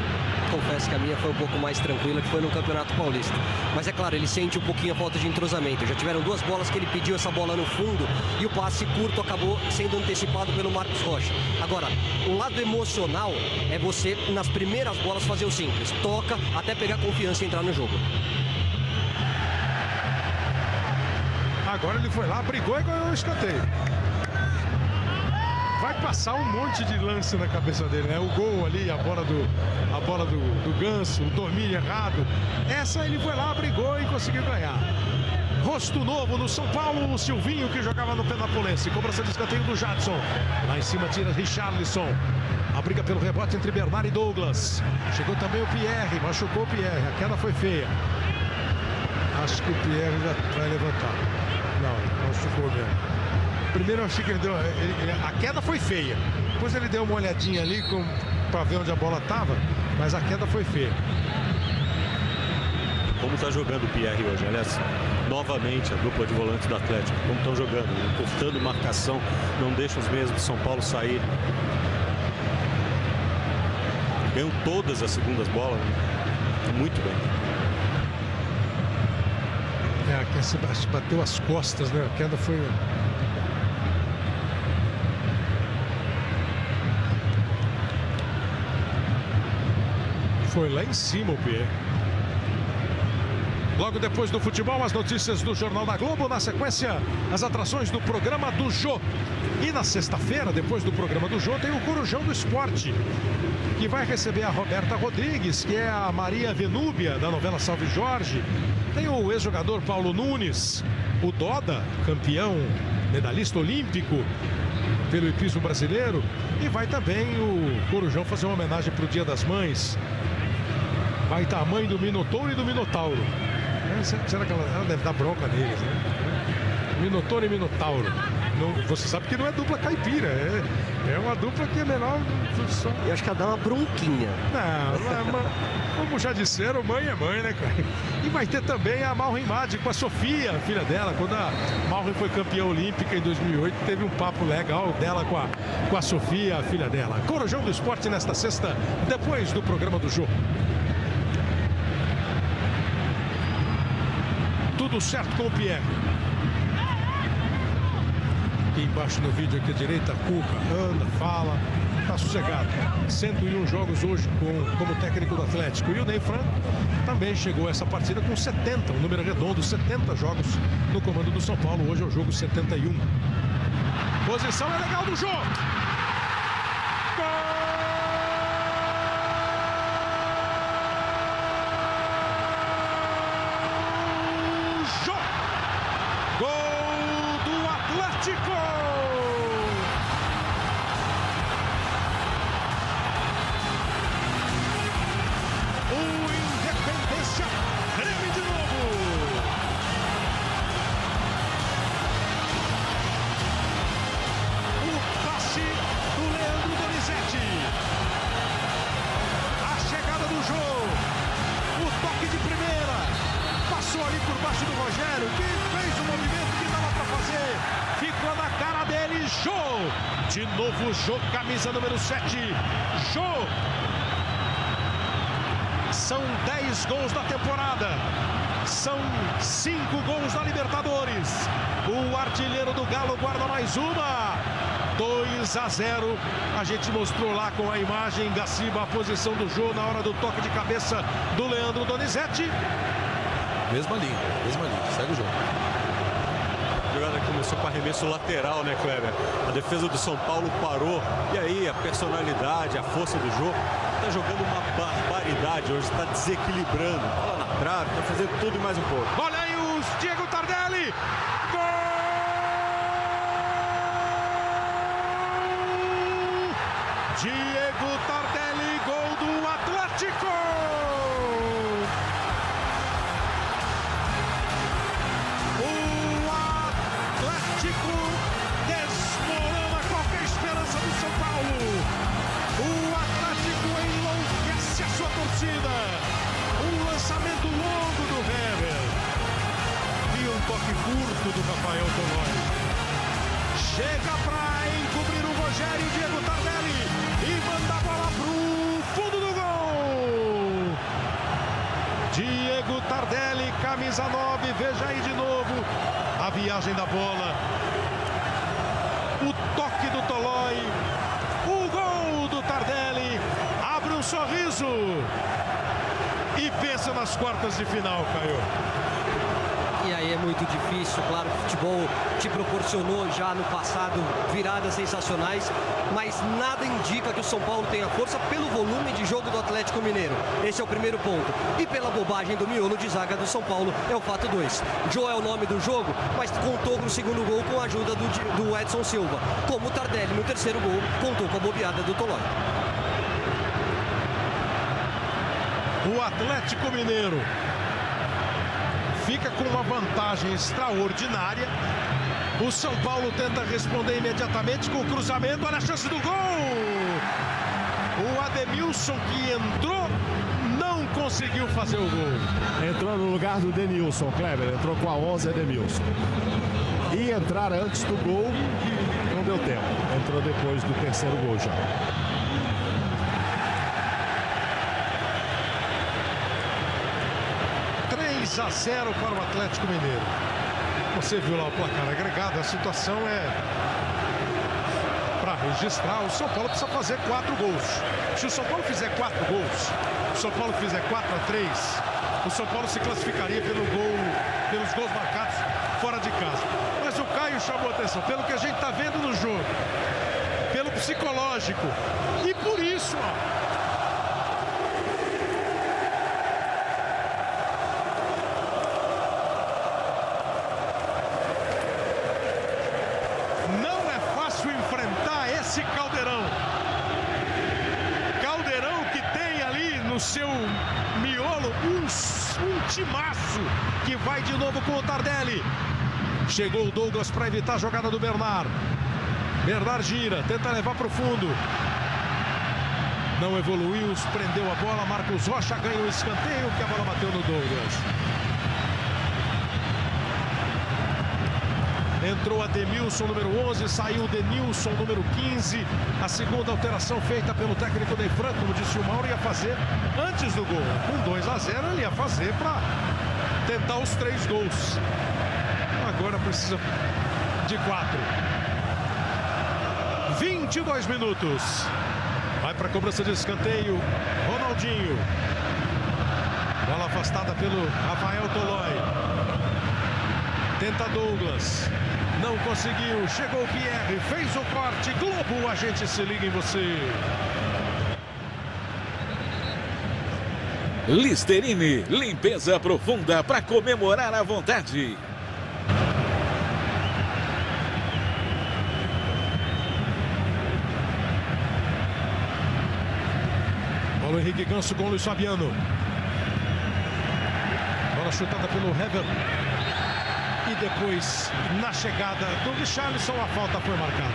Confesso que a minha foi um pouco mais tranquila, que foi no Campeonato Paulista. Mas é claro, ele sente um pouquinho a falta de entrosamento. Já tiveram duas bolas que ele pediu essa bola no fundo e o passe curto acabou sendo antecipado pelo Marcos Rocha. Agora, o lado emocional é você, nas primeiras bolas, fazer o simples. Toca até pegar confiança e entrar no jogo. Agora ele foi lá, brigou e ganhou o escanteio. Vai passar um monte de lance na cabeça dele, né? O gol ali, a bola do Ganso, o domínio errado. Essa ele foi lá, brigou e conseguiu ganhar. Rosto novo no São Paulo, o Silvinho que jogava no Penapolense. Cobrança de escanteio do Jadson. Lá em cima tira Richarlison. A briga pelo rebote entre Bernard e Douglas. Chegou também o Pierre, machucou o Pierre. A queda foi feia. Acho que o Pierre já vai levantar. Não, machucou mesmo. Primeiro eu achei que ele deu... a queda foi feia. Depois ele deu uma olhadinha ali para ver onde a bola estava, mas a queda foi feia. Como está jogando o Pierre hoje? Aliás, novamente a dupla de volantes do Atlético. Como estão jogando? Encostando marcação, não deixa os meios do São Paulo sair. Ganham todas as segundas bolas. Muito bem. A se bateu as costas, né? A queda foi... Foi lá em cima o Pierre. Logo depois do futebol, as notícias do Jornal da Globo. Na sequência, as atrações do programa do Jô. E na sexta-feira, depois do programa do jogo, tem o Corujão do Esporte, que vai receber a Roberta Rodrigues, que é a Maria Venúbia, da novela Salve Jorge. Tem o ex-jogador Paulo Nunes, o Doda, campeão, medalhista olímpico pelo hipismo brasileiro. E vai também o Corujão fazer uma homenagem para o Dia das Mães. Vai estar a mãe do Minotouro e do Minotauro. Será que ela deve dar bronca neles, né? Minotouro e Minotauro. Não, você sabe que não é dupla caipira, é uma dupla que é menor. Eu acho que ela dá uma bronquinha. Não, como já disseram, mãe é mãe, né, cara? E vai ter também a Malrin Madi com a Sofia, a filha dela. Quando a Malrin foi campeã olímpica em 2008, teve um papo legal dela com a Sofia, a filha dela. Corujão do Esporte nesta sexta, depois do programa do jogo. Tudo certo com o Pierre. Aqui embaixo no vídeo aqui à direita, Cuca anda, fala, tá sossegado. 101 jogos hoje como técnico do Atlético. E o Ney Franco também chegou a essa partida com 70, um número redondo, 70 jogos no comando do São Paulo. Hoje é o jogo 71. Posição é legal do jogo. Gol! De novo, Jô, camisa número 7. Jô. São 10 gols da temporada. São 5 gols da Libertadores. O artilheiro do Galo guarda mais uma. 2-0. A gente mostrou lá com a imagem da Gaciba a posição do Jô na hora do toque de cabeça do Leandro Donizete. Mesma linha. Segue o jogo. A jogada começou com arremesso lateral, né, Kleber? A defesa do São Paulo parou. E aí, a personalidade, a força do jogo. Tá jogando uma barbaridade hoje, tá desequilibrando. Bola na trave, tá fazendo tudo e mais um pouco. Olha aí o Diego Tardelli. Gol! Diego Tardelli, gol do Atlético! Desmorona qualquer esperança do São Paulo. O Atlético enlouquece a sua torcida. Um lançamento longo do Hever. E um toque curto do Rafael Tolói. Chega para encobrir o Rogério Diego Tardelli e manda a bola pro fundo do gol. Diego Tardelli, camisa 9, veja aí de novo a viagem da bola. O toque do Tolói, o gol do Tardelli, abre um sorriso e pensa nas quartas de final, Caio. E aí é muito difícil, claro, o futebol te proporcionou já no passado viradas sensacionais, mas nada indica que o São Paulo tenha força pelo volume de jogo do Atlético Mineiro. Esse é o primeiro ponto. E pela bobagem do miolo de zaga do São Paulo, é o fato 2. Jô é o nome do jogo, mas contou com o segundo gol com a ajuda do Edson Silva. Como o Tardelli no terceiro gol, contou com a bobeada do Tolói. O Atlético Mineiro fica com uma vantagem extraordinária. O São Paulo tenta responder imediatamente com o cruzamento. Olha a chance do gol! O Ademilson, que entrou, não conseguiu fazer o gol. Entrou no lugar do Denilson, Kleber. Entrou com a 11 Ademilson. E entrar antes do gol, não deu tempo. Entrou depois do terceiro gol já. A 0 para o Atlético Mineiro. Você viu lá o placar agregado, a situação é para registrar. O São Paulo precisa fazer 4 gols. Se o São Paulo fizer 4 gols, o São Paulo fizer 4-3, o São Paulo se classificaria pelos gols marcados fora de casa. Mas Mas o Caio chamou atenção, pelo que a gente está vendo no jogo, pelo psicológico. E por isso, ó. Não é fácil enfrentar esse Caldeirão. Caldeirão que tem ali no seu miolo um timaço que vai de novo com o Tardelli. Chegou o Douglas para evitar a jogada do Bernard. Bernard gira, tenta levar para o fundo. Não evoluiu, prendeu a bola. Marcos Rocha ganha o escanteio, que a bola bateu no Douglas. Entrou Ademilson, número 11, saiu o Denilson, número 15. A segunda alteração feita pelo técnico Ney Franco, como disse o Mauro, ia fazer antes do gol. Com 2-0 ele ia fazer para tentar os 3 gols. Agora precisa de 4. 22 minutos. Vai para a cobrança de escanteio. Ronaldinho. Bola afastada pelo Rafael Tolói. Tenta Douglas. Não conseguiu. Chegou o Pierre. Fez o corte. Globo, a gente se liga em você. Listerine, limpeza profunda para comemorar à vontade. Paulo Henrique Ganso com o Luiz Fabiano. Bola chutada pelo Hever. E depois, na chegada do Richarlison, a falta foi marcada.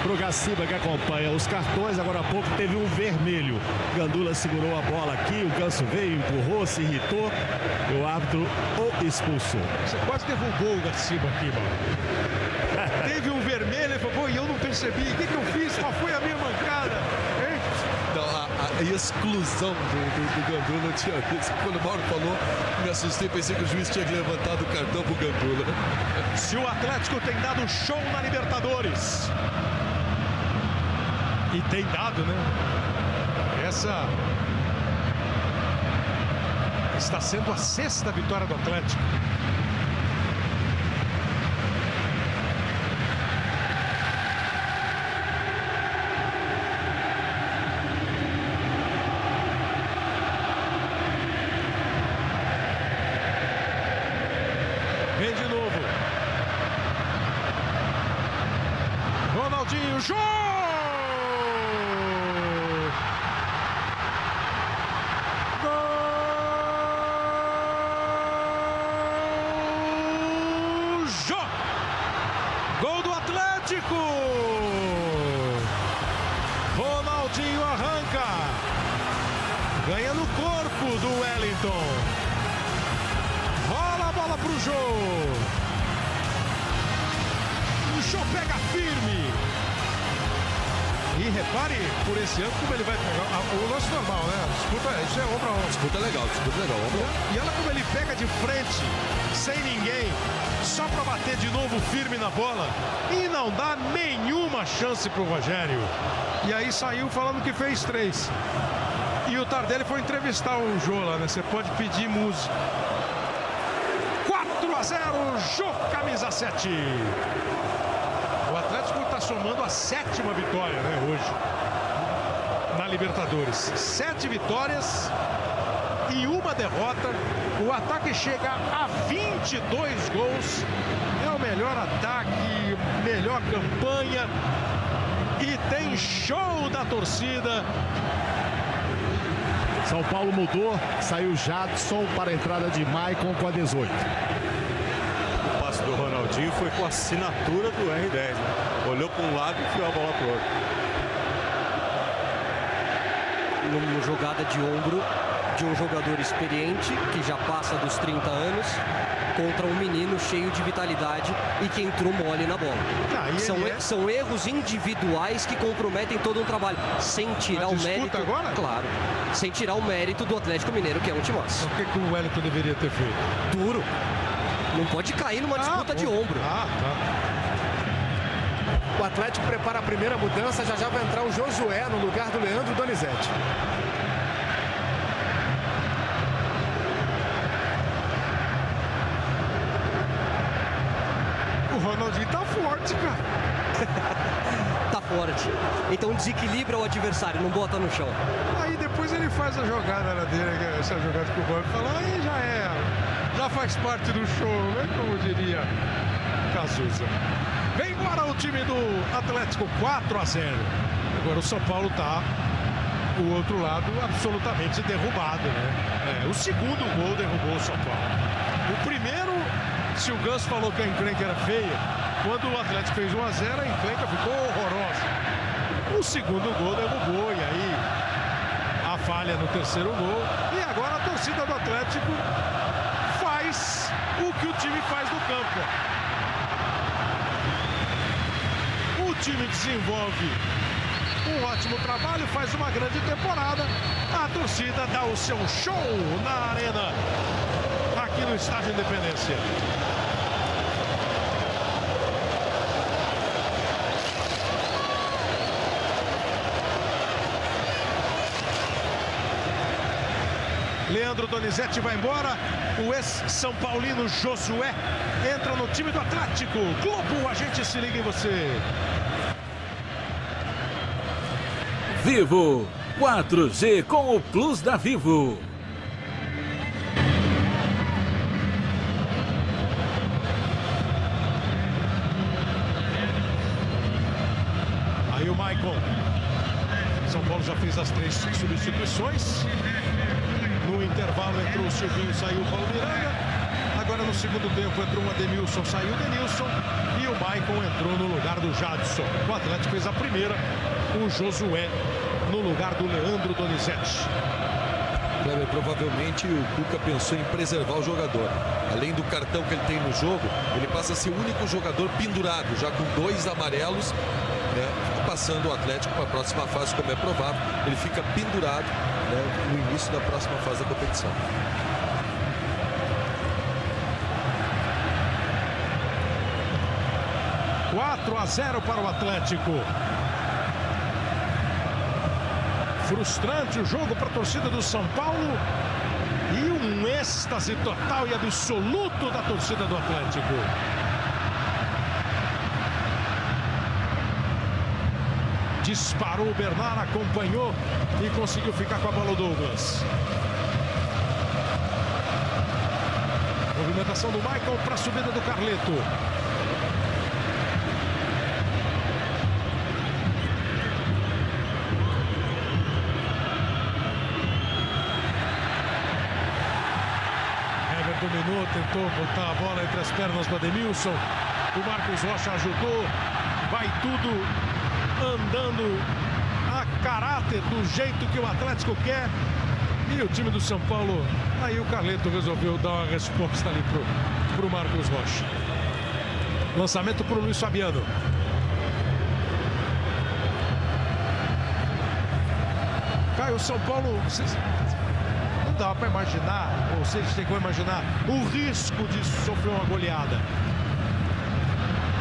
Pro Gaciba que acompanha os cartões, agora há pouco teve um vermelho. Gandula segurou a bola aqui, o Ganso veio, empurrou, se irritou. E o árbitro o expulsou. Você quase derrubou o Gaciba aqui, mano. Teve um vermelho, ele falou, e eu não percebi. O que eu fiz? Qual foi a minha mancada? Hein? Então, a exclusão do Gandula, eu tinha visto. Quando o Mauro falou, me assustei, pensei que o juiz tinha levantado o cartão pro Gandula. Se o Atlético tem dado show na Libertadores, e tem dado, né? Essa está sendo a 6ª vitória do Atlético. Vem de novo. Ronaldinho, Jô! Gol do Atlético! Ronaldinho arranca. Ganha no corpo do Wellington. Rola a bola pro Jô. O Jô pega firme. E repare por esse ano como ele vai pegar o lance normal, né? Disputa, isso é ombro a ombro. Disputa legal. E olha como ele pega de frente, sem ninguém, só para bater de novo firme na bola. E não dá nenhuma chance pro Rogério. E aí saiu falando que fez 3. E o Tardelli foi entrevistar o Jô lá, né? Você pode pedir música. 4-0, Jô, camisa 7. O Atlético está somando a 7ª vitória, né, hoje, na Libertadores. 7 vitórias e 1 derrota. O ataque chega a 22 gols. É o melhor ataque, melhor campanha. E tem show da torcida. São Paulo mudou, saiu Jadson para a entrada de Maicon com a 18. O passe do Ronaldinho foi com a assinatura do R10, né? Olhou para um lado e enfiou a bola para o outro. Numa jogada de ombro de um jogador experiente, que já passa dos 30 anos, contra um menino cheio de vitalidade e que entrou mole na bola. São erros individuais que comprometem todo um trabalho, sem tirar o mérito. Agora? Claro, sem tirar o mérito do Atlético Mineiro, que é um timaço. O que o Wellington deveria ter feito? Duro. Não pode cair numa disputa de ombro. O Atlético prepara a primeira mudança, já vai entrar o Josué no lugar do Leandro Donizete. Ronaldinho tá forte, cara. Tá forte. Então desequilibra o adversário, não bota no chão. Aí depois ele faz a jogada dele, essa jogada que o banco fala, aí já é, já faz parte do show, né? Como diria Cazuza. Vem embora o time do Atlético, 4-0. Agora o São Paulo tá, o outro lado, absolutamente derrubado, né? O segundo gol derrubou o São Paulo. O primeiro, se o Ganso falou que a encrenca era feia, quando o Atlético fez 1-0, a encrenca ficou horrorosa. O segundo gol derrubou, e aí a falha no terceiro gol. E agora a torcida do Atlético faz o que o time faz no campo. O time desenvolve um ótimo trabalho, faz uma grande temporada. A torcida dá o seu show na arena, aqui no Estádio Independência. Leandro Donizete vai embora. O ex-São Paulino Josué entra no time do Atlético. Globo, a gente se liga em você. Vivo 4G com o Plus da Vivo. Aí o Maicon. São Paulo já fez as 3 substituições. No intervalo entrou o Silvinho, saiu o Paulo Miranda. Agora no segundo tempo entrou o Ademilson, saiu o Denilson. E o Maicon entrou no lugar do Jadson. O Atlético fez a primeira. O Josué no lugar do Leandro Donizete. Provavelmente o Cuca pensou em preservar o jogador. Além do cartão que ele tem no jogo, ele passa a ser o único jogador pendurado, já com 2 amarelos, né, passando o Atlético para a próxima fase, como é provável. Ele fica pendurado, né, no início da próxima fase da competição. (4-0) para o Atlético. Frustrante o jogo para a torcida do São Paulo e um êxtase total e absoluto da torcida do Atlético. Disparou o Bernard, acompanhou e conseguiu ficar com a bola o Douglas. Movimentação do Michael para a subida do Carleto. Dominou, tentou botar a bola entre as pernas do Ademilson. O Marcos Rocha ajudou. Vai tudo andando a caráter, do jeito que o Atlético quer. E o time do São Paulo, aí o Carleto resolveu dar uma resposta ali pro Marcos Rocha. Lançamento pro Luiz Fabiano. Cai o São Paulo. Não dá para imaginar, ou seja, tem como imaginar o risco de sofrer uma goleada.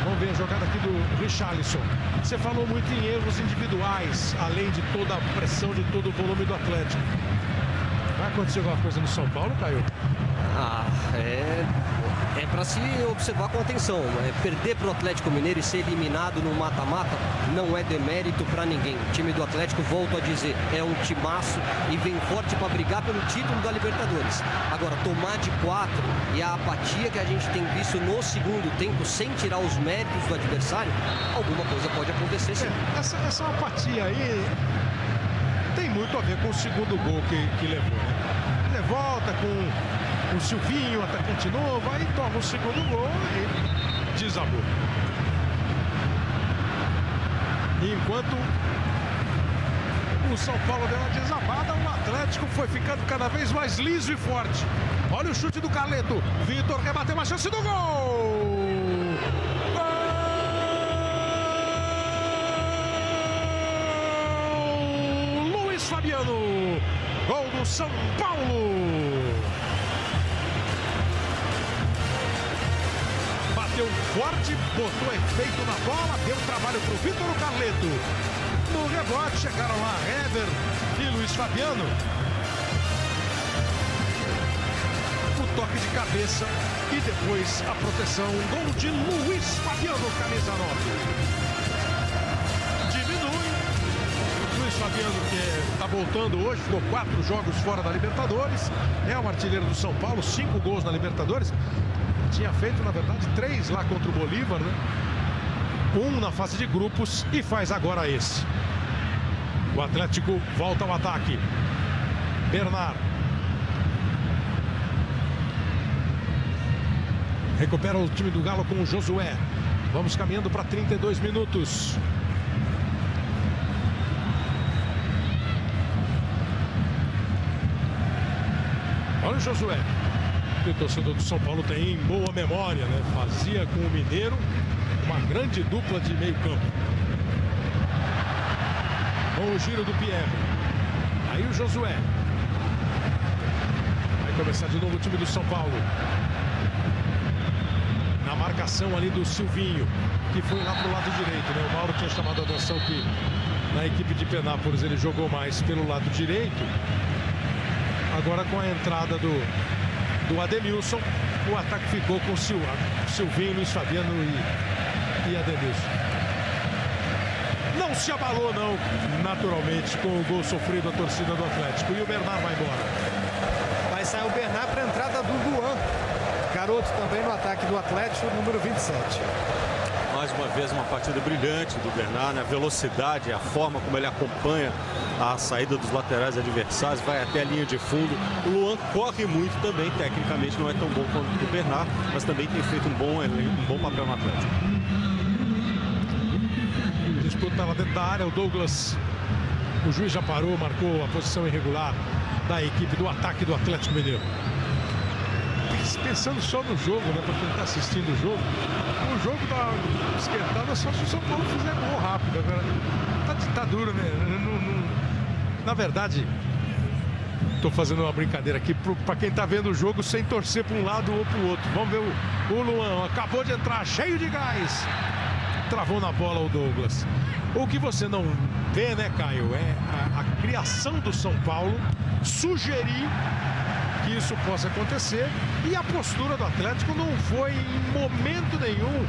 Vamos ver a jogada aqui do Richarlison. Você falou muito em erros individuais, além de toda a pressão, de todo o volume do Atlético. Vai acontecer alguma coisa no São Paulo, Caio? É para se observar com atenção. Perder para o Atlético Mineiro e ser eliminado no mata-mata não é demérito para ninguém. O time do Atlético, volto a dizer, é um timaço e vem forte para brigar pelo título da Libertadores. Agora, tomar de 4 e a apatia que a gente tem visto no segundo tempo, sem tirar os méritos do adversário, alguma coisa pode acontecer sim. Essa apatia aí tem muito a ver com o segundo gol que levou, né? Ele volta com o Silvinho, atacante novo, aí toma o segundo gol e desabou. E enquanto o São Paulo deu uma desabada, o Atlético foi ficando cada vez mais liso e forte. Olha o chute do Carleto. Vitor rebateu uma chance do gol! Gol! Luiz Fabiano! Gol do São Paulo! Bateu forte, botou efeito na bola, deu trabalho para o Vitor Carleto. No rebote chegaram lá Hever e Luiz Fabiano. O toque de cabeça e depois a proteção. Gol de Luiz Fabiano, camisa 9. Diminui. Luiz Fabiano, que está voltando hoje, ficou 4 jogos fora da Libertadores. É o artilheiro do São Paulo, 5 gols na Libertadores. Tinha feito, na verdade, 3 lá contra o Bolívar, né? 1 na fase de grupos e faz agora esse. O Atlético volta ao ataque. Bernard. Recupera o time do Galo com o Josué. Vamos caminhando para 32 minutos. Olha o Josué. O torcedor do São Paulo tem boa memória, né? Fazia com o Mineiro uma grande dupla de meio campo. Com o giro do Pierre. Aí o Josué. Vai começar de novo o time do São Paulo. Na marcação ali do Silvinho, que foi lá pro lado direito, né? O Mauro tinha chamado a atenção que na equipe de Penápolis ele jogou mais pelo lado direito. Agora com a entrada do Ademilson, o ataque ficou com Silvinho, Luiz Fabiano e Ademilson. Não se abalou não, naturalmente, com o gol sofrido da torcida do Atlético. E o Bernard vai embora. Vai sair o Bernard para a entrada do Luan. Garoto também no ataque do Atlético, número 27. Mais uma vez uma partida brilhante do Bernard, né? A velocidade, a forma como ele acompanha a saída dos laterais adversários, vai até a linha de fundo. O Luan corre muito também, tecnicamente não é tão bom quanto o Bernard, mas também tem feito um bom papel no Atlético. Disputa lá dentro da área, o Douglas, o juiz já parou, marcou a posição irregular da equipe do ataque do Atlético Mineiro. Pensando só no jogo, né, para quem está assistindo o jogo tá esquentado só se o São Paulo fizer gol rápido. Agora tá duro, né? Na verdade, estou fazendo uma brincadeira aqui para quem está vendo o jogo sem torcer para um lado ou para o outro. Vamos ver o Luan, acabou de entrar cheio de gás, travou na bola o Douglas. O que você não vê, né, Caio, é a criação do São Paulo sugerir que isso possa acontecer, e a postura do Atlético não foi em momento nenhum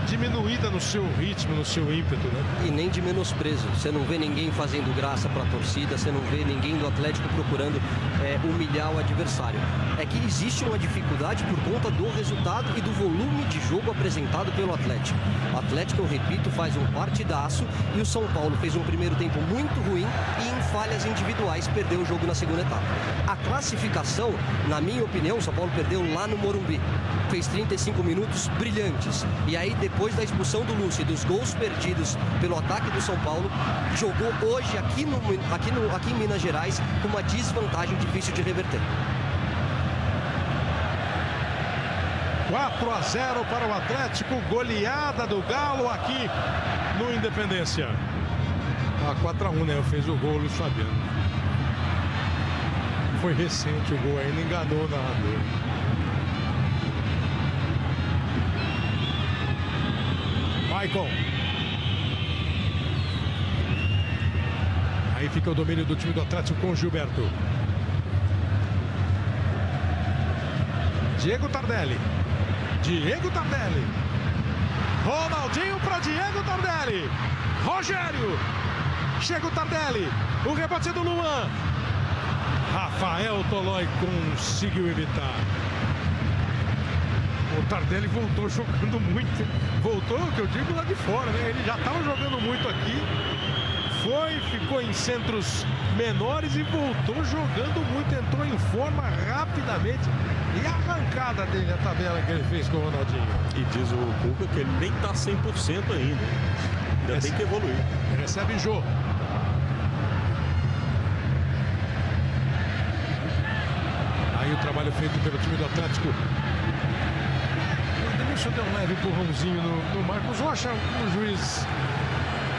diminuída no seu ritmo, no seu ímpeto, né? E nem de menosprezo. Você não vê ninguém fazendo graça para a torcida, você não vê ninguém do Atlético procurando humilhar o adversário. É que existe uma dificuldade por conta do resultado e do volume de jogo apresentado pelo Atlético. O Atlético, eu repito, faz um partidaço e o São Paulo fez um primeiro tempo muito ruim e em falhas individuais perdeu o jogo na segunda etapa. A classificação, na minha opinião, o São Paulo perdeu lá no Morumbi. Fez 35 minutos brilhantes. E aí, depois da expulsão do Lúcio e dos gols perdidos pelo ataque do São Paulo, jogou hoje aqui em Minas Gerais com uma desvantagem difícil de reverter. 4-0 para o Atlético, goleada do Galo aqui no Independência. 4-1, né? Fez o gol, Luiz Fabiano. Foi recente o gol ainda, enganou o narrador. Maicon. Aí fica o domínio do time do Atlético com o Gilberto. Diego Tardelli. Ronaldinho para Diego Tardelli. Rogério. Chega o Tardelli. O rebote do Luan. Rafael Tolói conseguiu evitar. O Tardelli voltou jogando muito. Voltou, que eu digo, lá de fora, né? Ele já estava jogando muito aqui. Ficou em centros menores e voltou jogando muito. Entrou em forma rapidamente. E a arrancada dele, a tabela que ele fez com o Ronaldinho. E diz o Cuca que ele nem está 100% ainda. Ainda tem que evoluir. Recebe Jô. Aí o trabalho feito pelo time do Atlético. O Denilson deu um leve empurrãozinho no Marcos Rocha. O juiz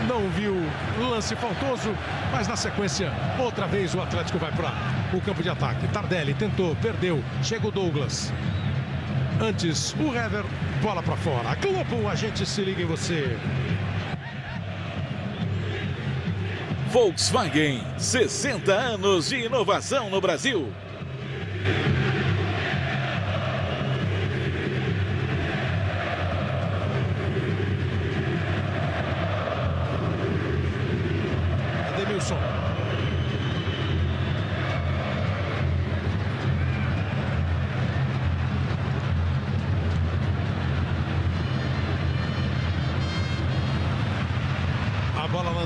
não viu o lance faltoso, mas na sequência, outra vez o Atlético vai para o campo de ataque. Tardelli tentou, perdeu, chega o Douglas. Antes, o Hever, bola para fora. Globo, a gente se liga em você. Volkswagen, 60 anos de inovação no Brasil.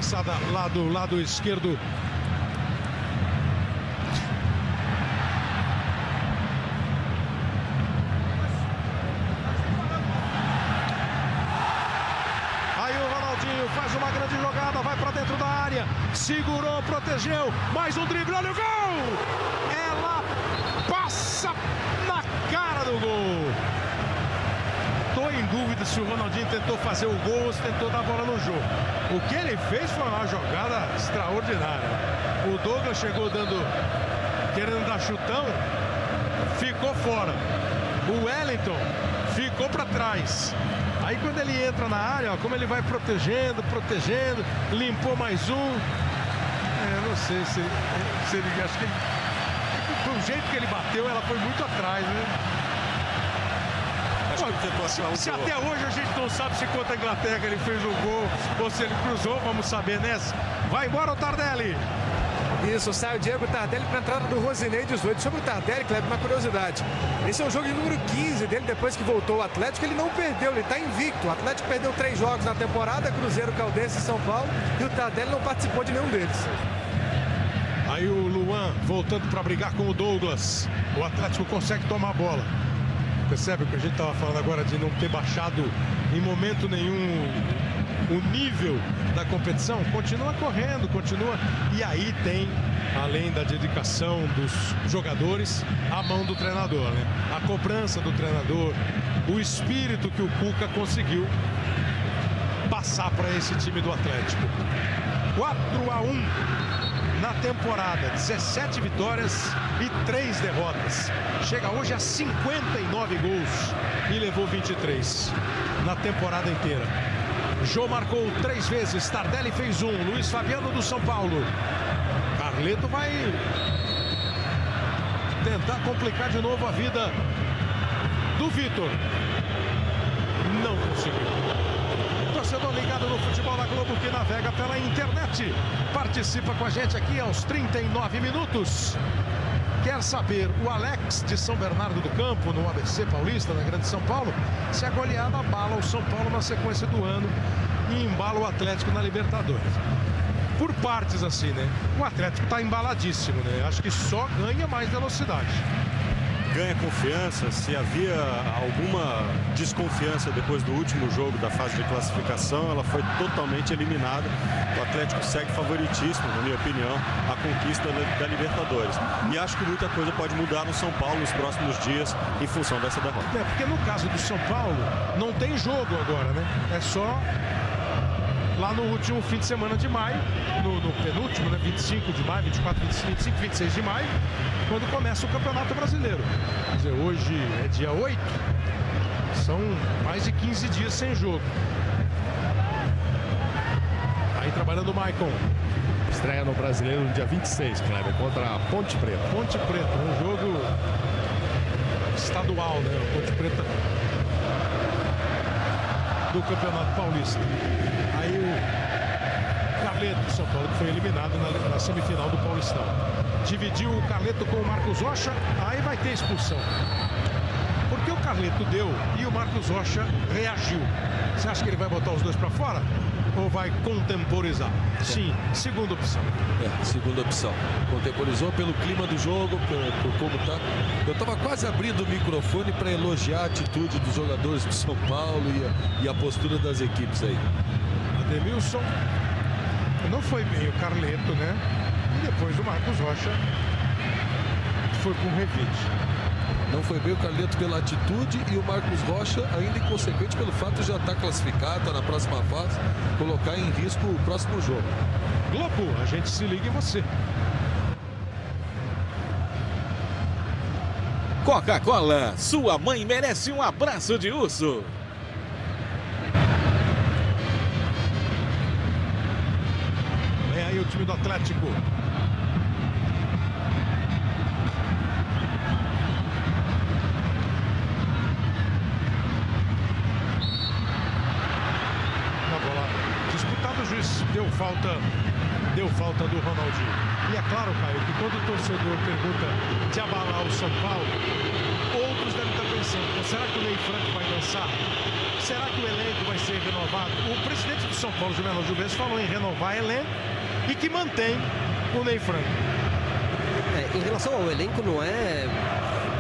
lançada lá do lado esquerdo. Aí o Ronaldinho faz uma grande jogada, vai para dentro da área, segurou, protegeu, mais um drible, olha o gol! Ela passa na cara do gol. Estou em dúvida se o Ronaldinho tentou fazer o gol ou se tentou dar a bola no jogo. O que ele fez foi uma jogada extraordinária. O Douglas chegou querendo dar chutão, ficou fora. O Wellington ficou para trás. Aí quando ele entra na área, ó, como ele vai protegendo, limpou mais um. Não sei se ele acho que do jeito que ele bateu, ela foi muito atrás, né? Se até hoje a gente não sabe se contra a Inglaterra ele fez um gol ou se ele cruzou, vamos saber nessa. Vai embora o Tardelli. Isso, sai o Diego Tardelli para a entrada do Rosinei 18. Sobre o Tardelli, Kleber, uma curiosidade. Esse é o jogo de número 15 dele, depois que voltou ao Atlético. Ele não perdeu, ele está invicto. O Atlético perdeu 3 jogos na temporada, Cruzeiro, Caldense e São Paulo. E o Tardelli não participou de nenhum deles. Aí o Luan voltando para brigar com o Douglas. O Atlético consegue tomar a bola. Percebe o que a gente estava falando agora de não ter baixado em momento nenhum o nível da competição? Continua correndo, continua. E aí tem, além da dedicação dos jogadores, a mão do treinador, né? A cobrança do treinador, o espírito que o Cuca conseguiu passar para esse time do Atlético. 4-1 na temporada, 17 vitórias e 3 derrotas. Chega hoje a 59 gols e levou 23 na temporada inteira. Jô marcou 3 vezes, Tardelli fez 1, Luiz Fabiano do São Paulo. Carleto vai tentar complicar de novo a vida do Vitor. Não conseguiu. Torcedor ligado no Futebol da Globo que navega pela internet. Participa com a gente aqui aos 39 minutos. Quer saber, o Alex de São Bernardo do Campo, no ABC Paulista, na Grande São Paulo, se a goleada abala o São Paulo na sequência do ano e embala o Atlético na Libertadores. Por partes assim, né? O Atlético está embaladíssimo, né? Acho que só ganha mais velocidade. Ganha confiança. Se havia alguma desconfiança depois do último jogo da fase de classificação, ela foi totalmente eliminada. O Atlético segue favoritíssimo, na minha opinião, a conquista da Libertadores. E acho que muita coisa pode mudar no São Paulo nos próximos dias em função dessa derrota. Porque no caso do São Paulo, não tem jogo agora, né? É só lá no último fim de semana de maio, no penúltimo, né? 25 de maio, 24, 25, 26 de maio, quando começa o Campeonato Brasileiro. Quer dizer, hoje é dia 8, são mais de 15 dias sem jogo. Aí trabalhando o Maicon. Estreia no Brasileiro no dia 26, Kleber, contra a Ponte Preta. Ponte Preta, um jogo estadual, né? A Ponte Preta do Campeonato Paulista. Aí o Carleto de São Paulo, que foi eliminado na semifinal do Paulistão. Dividiu o Carleto com o Marcos Rocha, aí vai ter expulsão. Porque o Carleto deu e o Marcos Rocha reagiu. Você acha que ele vai botar os dois para fora? Ou vai contemporizar? Sim, segunda opção. Segunda opção. Contemporizou pelo clima do jogo, por como tá. Eu estava quase abrindo o microfone para elogiar a atitude dos jogadores do São Paulo e a postura das equipes aí. Ademilson não foi bem o Carleto, né? E depois o Marcos Rocha foi com revide. Não foi bem o Carleto pela atitude e o Marcos Rocha ainda inconsequente pelo fato de já estar classificado, tá na próxima fase, colocar em risco o próximo jogo. Globo, a gente se liga em você. Coca-Cola, sua mãe merece um abraço de urso. Vem aí o time do Atlético. Deu falta do Ronaldinho. E é claro, Caio, que quando o torcedor pergunta de abalar o São Paulo, outros devem estar pensando, será que o Ney Franco vai dançar? Será que o elenco vai ser renovado? O presidente do São Paulo, Juvenal Juventus, falou em renovar elenco e que mantém o Ney Franco. Em relação ao elenco, não é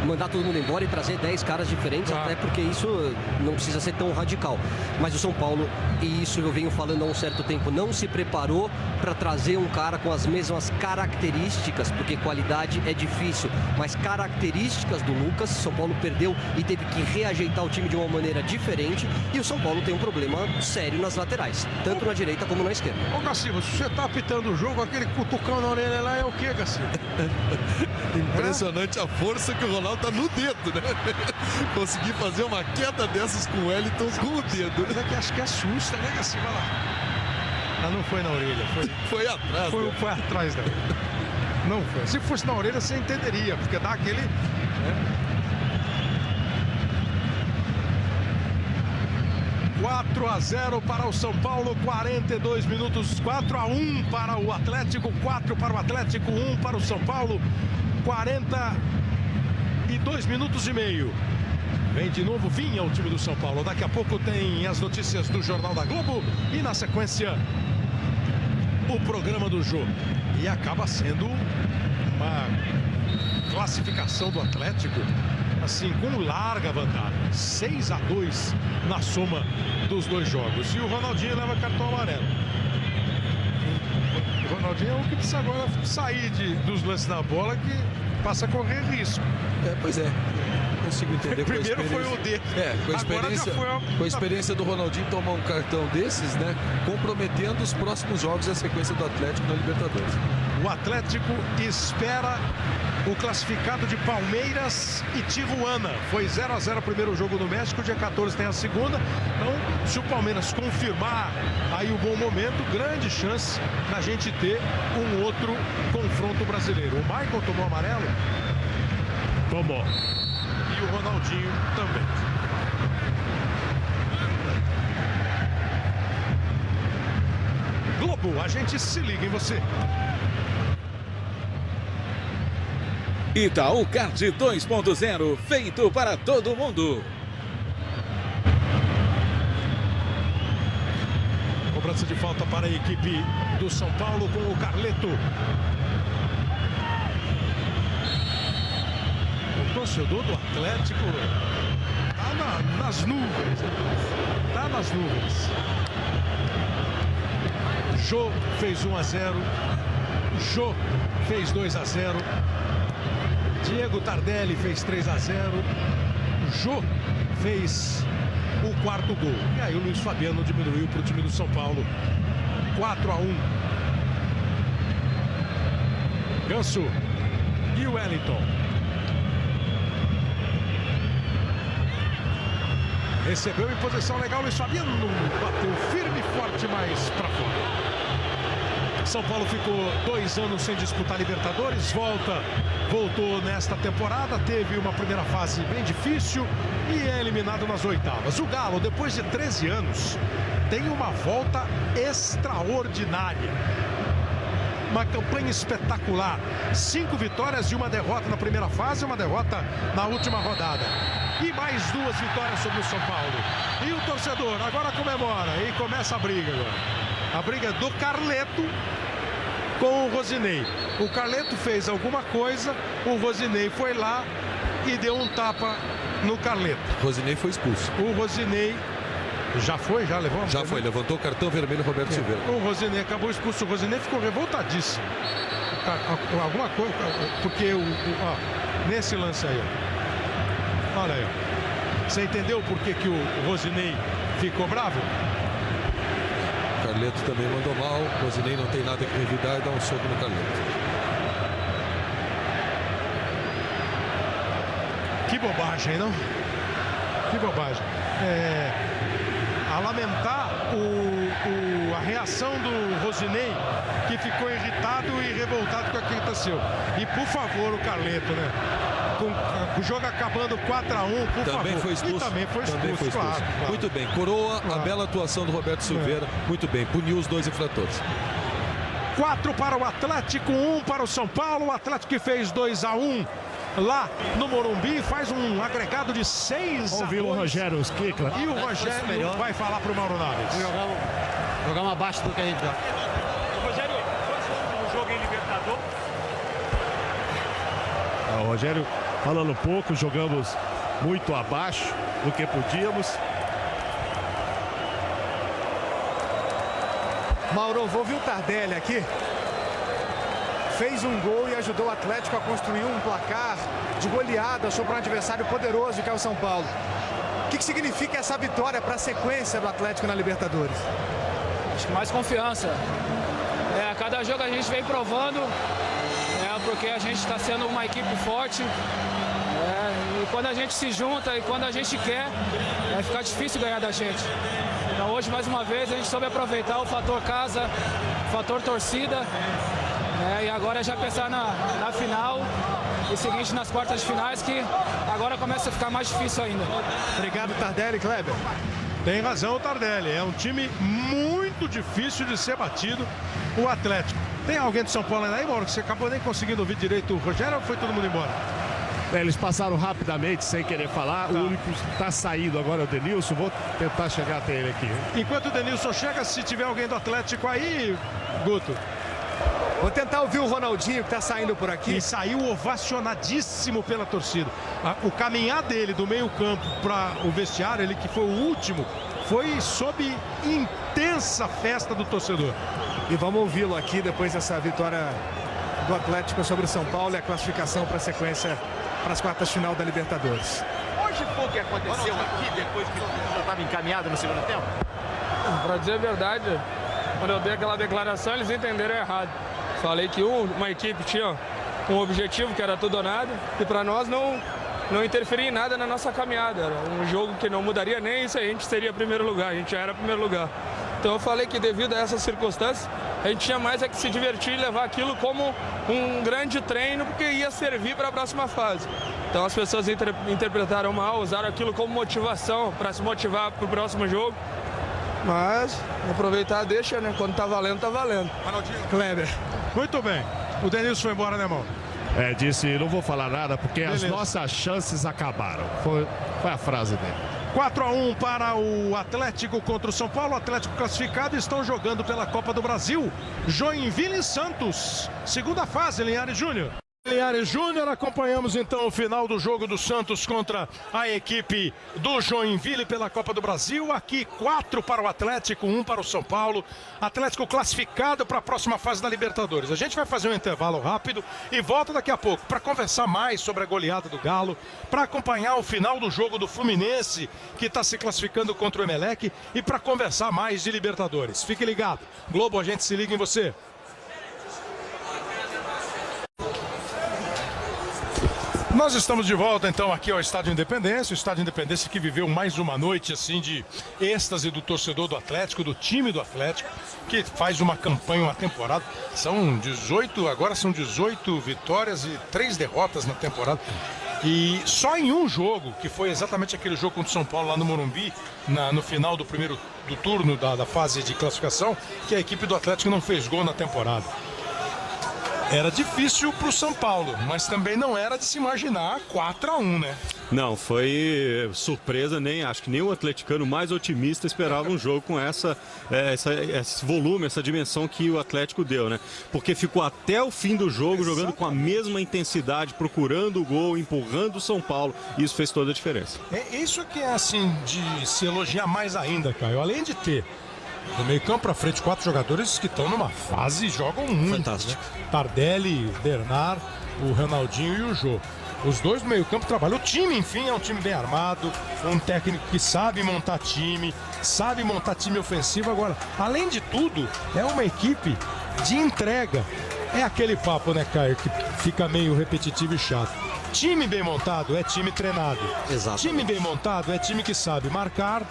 mandar todo mundo embora e trazer 10 caras diferentes, até porque isso não precisa ser tão radical. Mas o São Paulo, e isso eu venho falando há um certo tempo, não se preparou para trazer um cara com as mesmas características, porque qualidade é difícil, mas características do Lucas, São Paulo perdeu e teve que reajeitar o time de uma maneira diferente, e o São Paulo tem um problema sério nas laterais, tanto na direita como na esquerda. Ô Cassivo, se você tá apitando o jogo, aquele cutucão na orelha lá é o que, Cassivo? Impressionante a força que o Ronaldo tá no dedo, né? Conseguir fazer uma queda dessas com o Wellington com o dedo. Mas é que acho que assusta, né, Cassivo? Olha lá. Ah, não foi na orelha, foi atrás. Foi atrás da orelha. Não foi. Se fosse na orelha, você entenderia, porque dá aquele... Né? 4-0 para o São Paulo, 42 minutos, 4-1 para o Atlético, 4 para o Atlético, 1 para o São Paulo, 42 minutos e meio. Vem de novo, vinha o time do São Paulo. Daqui a pouco tem as notícias do Jornal da Globo e na sequência o programa do jogo. E acaba sendo uma classificação do Atlético assim, com larga vantagem, 6-2 na soma dos dois jogos. E o Ronaldinho leva cartão amarelo. O Ronaldinho é o que precisa agora sair dos lances da bola, que passa a correr risco. Pois é. Consigo entender. Primeiro foi o dele. Com a experiência do Ronaldinho tomar um cartão desses, né? Comprometendo os próximos jogos e a sequência do Atlético na Libertadores. O Atlético espera o classificado de Palmeiras e Tijuana. Foi 0-0 o primeiro jogo no México, dia 14 tem a segunda. Então, se o Palmeiras confirmar aí o bom momento, grande chance da gente ter um outro confronto brasileiro. O Michael tomou amarelo? Tomou. E o Ronaldinho também. Globo, a gente se liga em você. Itaú Card 2.0, feito para todo mundo. Cobrança de falta para a equipe do São Paulo com o Carleto. O torcedor do Atlético tá nas nuvens. Tá nas nuvens. Jô fez 1-0. Jô fez 2-0. Diego Tardelli fez 3-0. Jô fez o quarto gol. E aí o Luiz Fabiano diminuiu para o time do São Paulo. 4-1. Ganso e o Wellington. Recebeu em posição legal, Luiz Fabiano bateu firme e forte, mais para fora. São Paulo ficou 2 anos sem disputar Libertadores, voltou nesta temporada, teve uma primeira fase bem difícil e é eliminado nas oitavas. O Galo, depois de 13 anos, tem uma volta extraordinária. Uma campanha espetacular. 5 vitórias e 1 derrota na primeira fase, 1 derrota na última rodada. E mais 2 vitórias sobre o São Paulo. E o torcedor agora comemora e começa a briga agora. A briga é do Carleto com o Rosinei. O Carleto fez alguma coisa, o Rosinei foi lá e deu um tapa no Carleto. Rosinei foi expulso. O Rosinei já levou? Já foi, levantou o cartão vermelho Roberto Silveira. O Rosinei acabou expulso, o Rosinei ficou revoltadíssimo. Alguma coisa, porque nesse lance aí, ó. Olha aí, ó. Você entendeu por que o Rosinei ficou bravo? Carleto também mandou mal. O Rosinei não tem nada que revidar e dá um soco no Carleto. Que bobagem, não? Que bobagem. A lamentar a reação do Rosinei, que ficou irritado e revoltado com aquilo que aconteceu. E por favor, o Carleto, né? Com o jogo acabando 4-1, por também favor. Foi expulso. E também foi expulso, claro. Muito bem, coroa a bela atuação do Roberto Silveira. Muito bem, puniu os 2 infratores. 4 para o Atlético, 1 para o São Paulo. O Atlético que fez 2-1 lá no Morumbi, faz um agregado de 6 a 2. Ouviu o Rogério Skikla. E o Rogério vai falar para o Mauro Naves. Jogamos abaixo do que a gente dá. Rogério, o jogo em Libertadores. O Rogério falando pouco, jogamos muito abaixo do que podíamos. Mauro, vou ouvir o Tardelli aqui. Fez um gol e ajudou o Atlético a construir um placar de goleada sobre um adversário poderoso que é o São Paulo. O que significa essa vitória para a sequência do Atlético na Libertadores? Acho que mais confiança. A cada jogo a gente vem provando, porque a gente está sendo uma equipe forte. E quando a gente se junta e quando a gente quer, fica difícil ganhar da gente. Então hoje, mais uma vez, a gente soube aproveitar o fator casa, o fator torcida. E agora é já pensar na final e seguinte nas quartas de finais, que agora começa a ficar mais difícil ainda. Obrigado, Tardelli. Kleber. Tem razão o Tardelli, é um time muito difícil de ser batido, o Atlético. Tem alguém de São Paulo aí, Mauro, que você acabou nem conseguindo ouvir direito o Rogério, ou foi todo mundo embora? Eles passaram rapidamente, sem querer falar. Tá. O único que está saindo agora é o Denilson. Vou tentar chegar até ele aqui. Enquanto o Denilson chega, se tiver alguém do Atlético aí, Guto. Vou tentar ouvir o Ronaldinho, que está saindo por aqui. E saiu ovacionadíssimo pela torcida. O caminhar dele do meio campo para o vestiário, ele que foi o último, foi sob intensa festa do torcedor. E vamos ouvi-lo aqui depois dessa vitória do Atlético sobre o São Paulo e a classificação para a sequência para as quartas de final da Libertadores. Hoje foi o que aconteceu aqui depois que já estava encaminhado no segundo tempo? Para dizer a verdade, quando eu dei aquela declaração, eles entenderam errado. Falei que uma equipe tinha um objetivo que era tudo ou nada, e para nós não interferia em nada na nossa caminhada. Era um jogo que não mudaria nem isso, a gente seria primeiro lugar, a gente já era primeiro lugar. Então eu falei que devido a essas circunstâncias, a gente tinha mais que se divertir e levar aquilo como um grande treino, porque ia servir para a próxima fase. Então as pessoas interpretaram mal, usaram aquilo como motivação para se motivar para o próximo jogo. Mas aproveitar deixa, né? Quando tá valendo, tá valendo. Kleber. Muito bem. O Denilson foi embora, né, irmão? Disse, não vou falar nada porque beleza. As nossas chances acabaram. Foi a frase dele. 4-1 para o Atlético contra o São Paulo. Atlético classificado, estão jogando pela Copa do Brasil. Joinville e Santos. Segunda fase, Linhares Júnior. Linhares Júnior, acompanhamos então o final do jogo do Santos contra a equipe do Joinville pela Copa do Brasil. Aqui 4 para o Atlético, 1 para o São Paulo. Atlético classificado para a próxima fase da Libertadores. A gente vai fazer um intervalo rápido e volta daqui a pouco para conversar mais sobre a goleada do Galo, para acompanhar o final do jogo do Fluminense, que está se classificando contra o Emelec, e para conversar mais de Libertadores. Fique ligado. Globo, a gente se liga em você. Nós estamos de volta então aqui ao Estádio Independência, o Estádio Independência que viveu mais uma noite assim de êxtase do torcedor do Atlético, do time do Atlético, que faz uma campanha, uma temporada. Agora são 18 vitórias e 3 derrotas na temporada. E só em um jogo, que foi exatamente aquele jogo contra o São Paulo lá no Morumbi, no final do turno da fase de classificação, que a equipe do Atlético não fez gol na temporada. Era difícil para o São Paulo, mas também não era de se imaginar 4-1, né? Não, foi surpresa, acho que nem o atleticano mais otimista esperava um jogo com esse volume, essa dimensão que o Atlético deu, né? Porque ficou até o fim do jogo jogando com a mesma intensidade, procurando o gol, empurrando o São Paulo, e isso fez toda a diferença. Isso que é assim de se elogiar mais ainda, Caio, além de ter do meio campo para frente 4 jogadores que estão numa fase e jogam muito. Fantástico. Né? Tardelli, Bernard, o Ronaldinho e o Jô. Os dois do meio campo trabalham. O time, enfim, é um time bem armado, um técnico que sabe montar time ofensivo. Agora, além de tudo, é uma equipe de entrega. É aquele papo, né, Caio, que fica meio repetitivo e chato. Time bem montado é time treinado. Exatamente. Time bem montado é time que sabe marcar,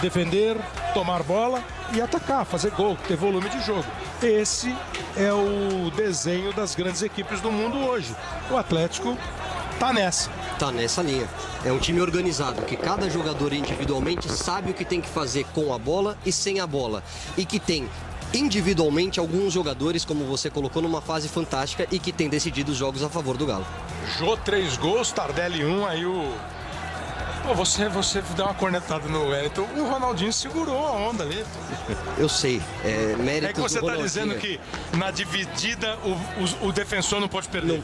defender, tomar bola e atacar, fazer gol, ter volume de jogo. Esse é o desenho das grandes equipes do mundo hoje. O Atlético tá nessa linha. É um time organizado, que cada jogador individualmente sabe o que tem que fazer com a bola e sem a bola. E que tem individualmente alguns jogadores, como você colocou, numa fase fantástica e que tem decidido os jogos a favor do Galo. Jô 3 gols, Tardelli 1, aí o... Pô, você deu uma cornetada no Wellington, o Ronaldinho segurou a onda ali. Eu sei, mérito. É que você está dizendo que na dividida o defensor não pode perder. Não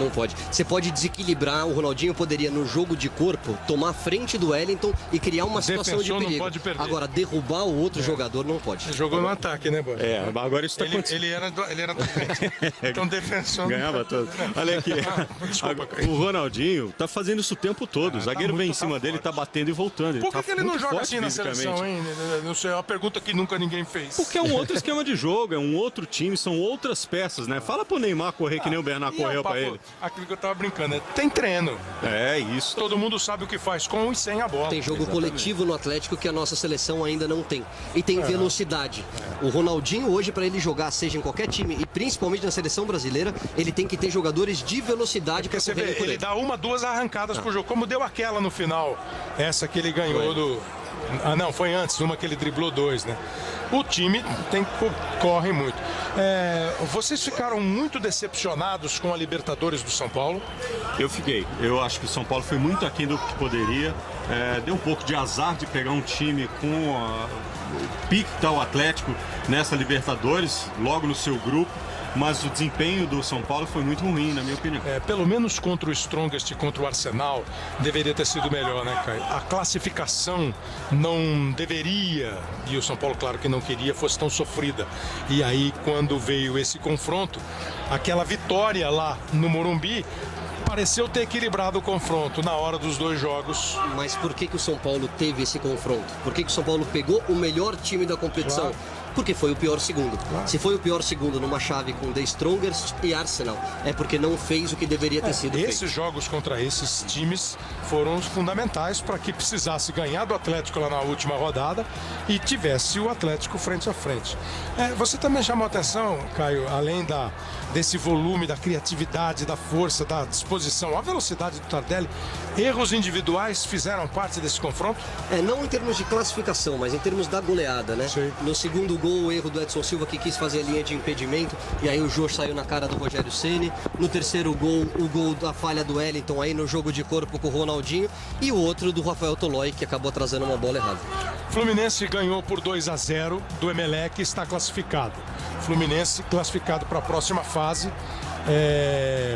pode. Você pode desequilibrar, o Ronaldinho poderia no jogo de corpo tomar a frente do Wellington e criar uma situação de perigo. Não pode perder. Agora, derrubar o outro jogador não pode. Ele jogou no ataque, né, Boa? Agora isso está acontecendo. Ele era atacante. Então defensor... Ganhava todo. Olha aqui, desculpa, o Ronaldinho tá fazendo isso o tempo todo. O zagueiro vem em cima dele, tá batendo e voltando. Por que ele não joga assim na seleção, hein? Não sei, é uma pergunta que nunca ninguém fez. Porque é um outro esquema de jogo, é um outro time, são outras peças, né? Fala pro Neymar correr que nem o Bernard correu pra ele. Aquilo que eu tava brincando, tem treino. É isso. Todo mundo sabe o que faz com e sem a bola. Tem jogo coletivo no Atlético que a nossa seleção ainda não tem. E tem velocidade. O Ronaldinho hoje, para ele jogar, seja em qualquer time e principalmente na seleção brasileira, ele tem que ter jogadores de velocidade para correr por ele dá 1, 2 arrancadas por jogo, como deu aquela no final. Essa que ele ganhou do... Ah, não, foi antes, uma que ele driblou 2, né? O time corre muito. Vocês ficaram muito decepcionados com a Libertadores do São Paulo? Eu fiquei. Eu acho que o São Paulo foi muito aquém do que poderia. Deu um pouco de azar de pegar um time com o pique que tá o Atlético nessa Libertadores, logo no seu grupo. Mas o desempenho do São Paulo foi muito ruim, na minha opinião. Pelo menos contra o Strongest e contra o Arsenal, deveria ter sido melhor, né, Caio? A classificação não deveria, e o São Paulo, claro que não queria, fosse tão sofrida. E aí, quando veio esse confronto, aquela vitória lá no Morumbi, pareceu ter equilibrado o confronto na hora dos 2 jogos. Mas por que o São Paulo teve esse confronto? Por que o São Paulo pegou o melhor time da competição? Claro. Porque foi o pior segundo. Claro. Se foi o pior segundo numa chave com The Strongest e Arsenal, é porque não fez o que deveria ter sido feito. Esses jogos contra esses times foram fundamentais para que precisasse ganhar do Atlético lá na última rodada e tivesse o Atlético frente a frente. Você também chamou a atenção, Caio, além desse volume, da criatividade, da força, da disposição, a velocidade do Tardelli, erros individuais fizeram parte desse confronto? Não em termos de classificação, mas em termos da goleada, né? Sim. No segundo gol, o erro do Edson Silva, que quis fazer a linha de impedimento, e aí o Jô saiu na cara do Rogério Ceni. No terceiro gol, o gol da falha do Wellington aí no jogo de corpo com o Ronaldinho, e o outro do Rafael Tolói, que acabou trazendo uma bola errada. Fluminense ganhou por 2-0 do Emelec e está classificado. Fluminense classificado para a próxima fase,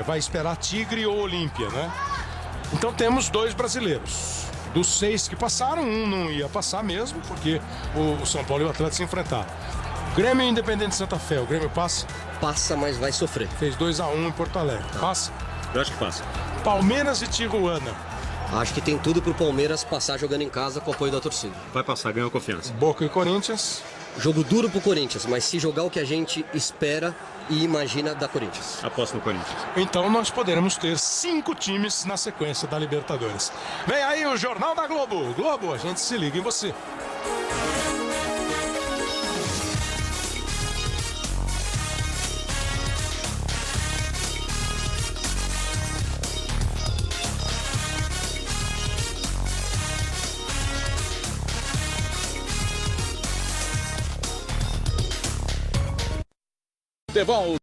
vai esperar Tigre ou Olímpia, né? Então temos 2 brasileiros. Dos 6 que passaram, um não ia passar mesmo, porque o São Paulo e o Atlético se enfrentaram. Grêmio e Independente Santa Fé, o Grêmio passa? Passa, mas vai sofrer. Fez 2-1 em Porto Alegre, passa? Eu acho que passa. Palmeiras e Tijuana. Acho que tem tudo pro Palmeiras passar jogando em casa com o apoio da torcida. Vai passar, ganhou confiança. Boca e Corinthians. Jogo duro pro Corinthians, mas se jogar o que a gente espera e imagina da Corinthians. Aposto no Corinthians. Então nós poderemos ter 5 times na sequência da Libertadores. Vem aí o Jornal da Globo. Globo, a gente se liga em você. Futebol.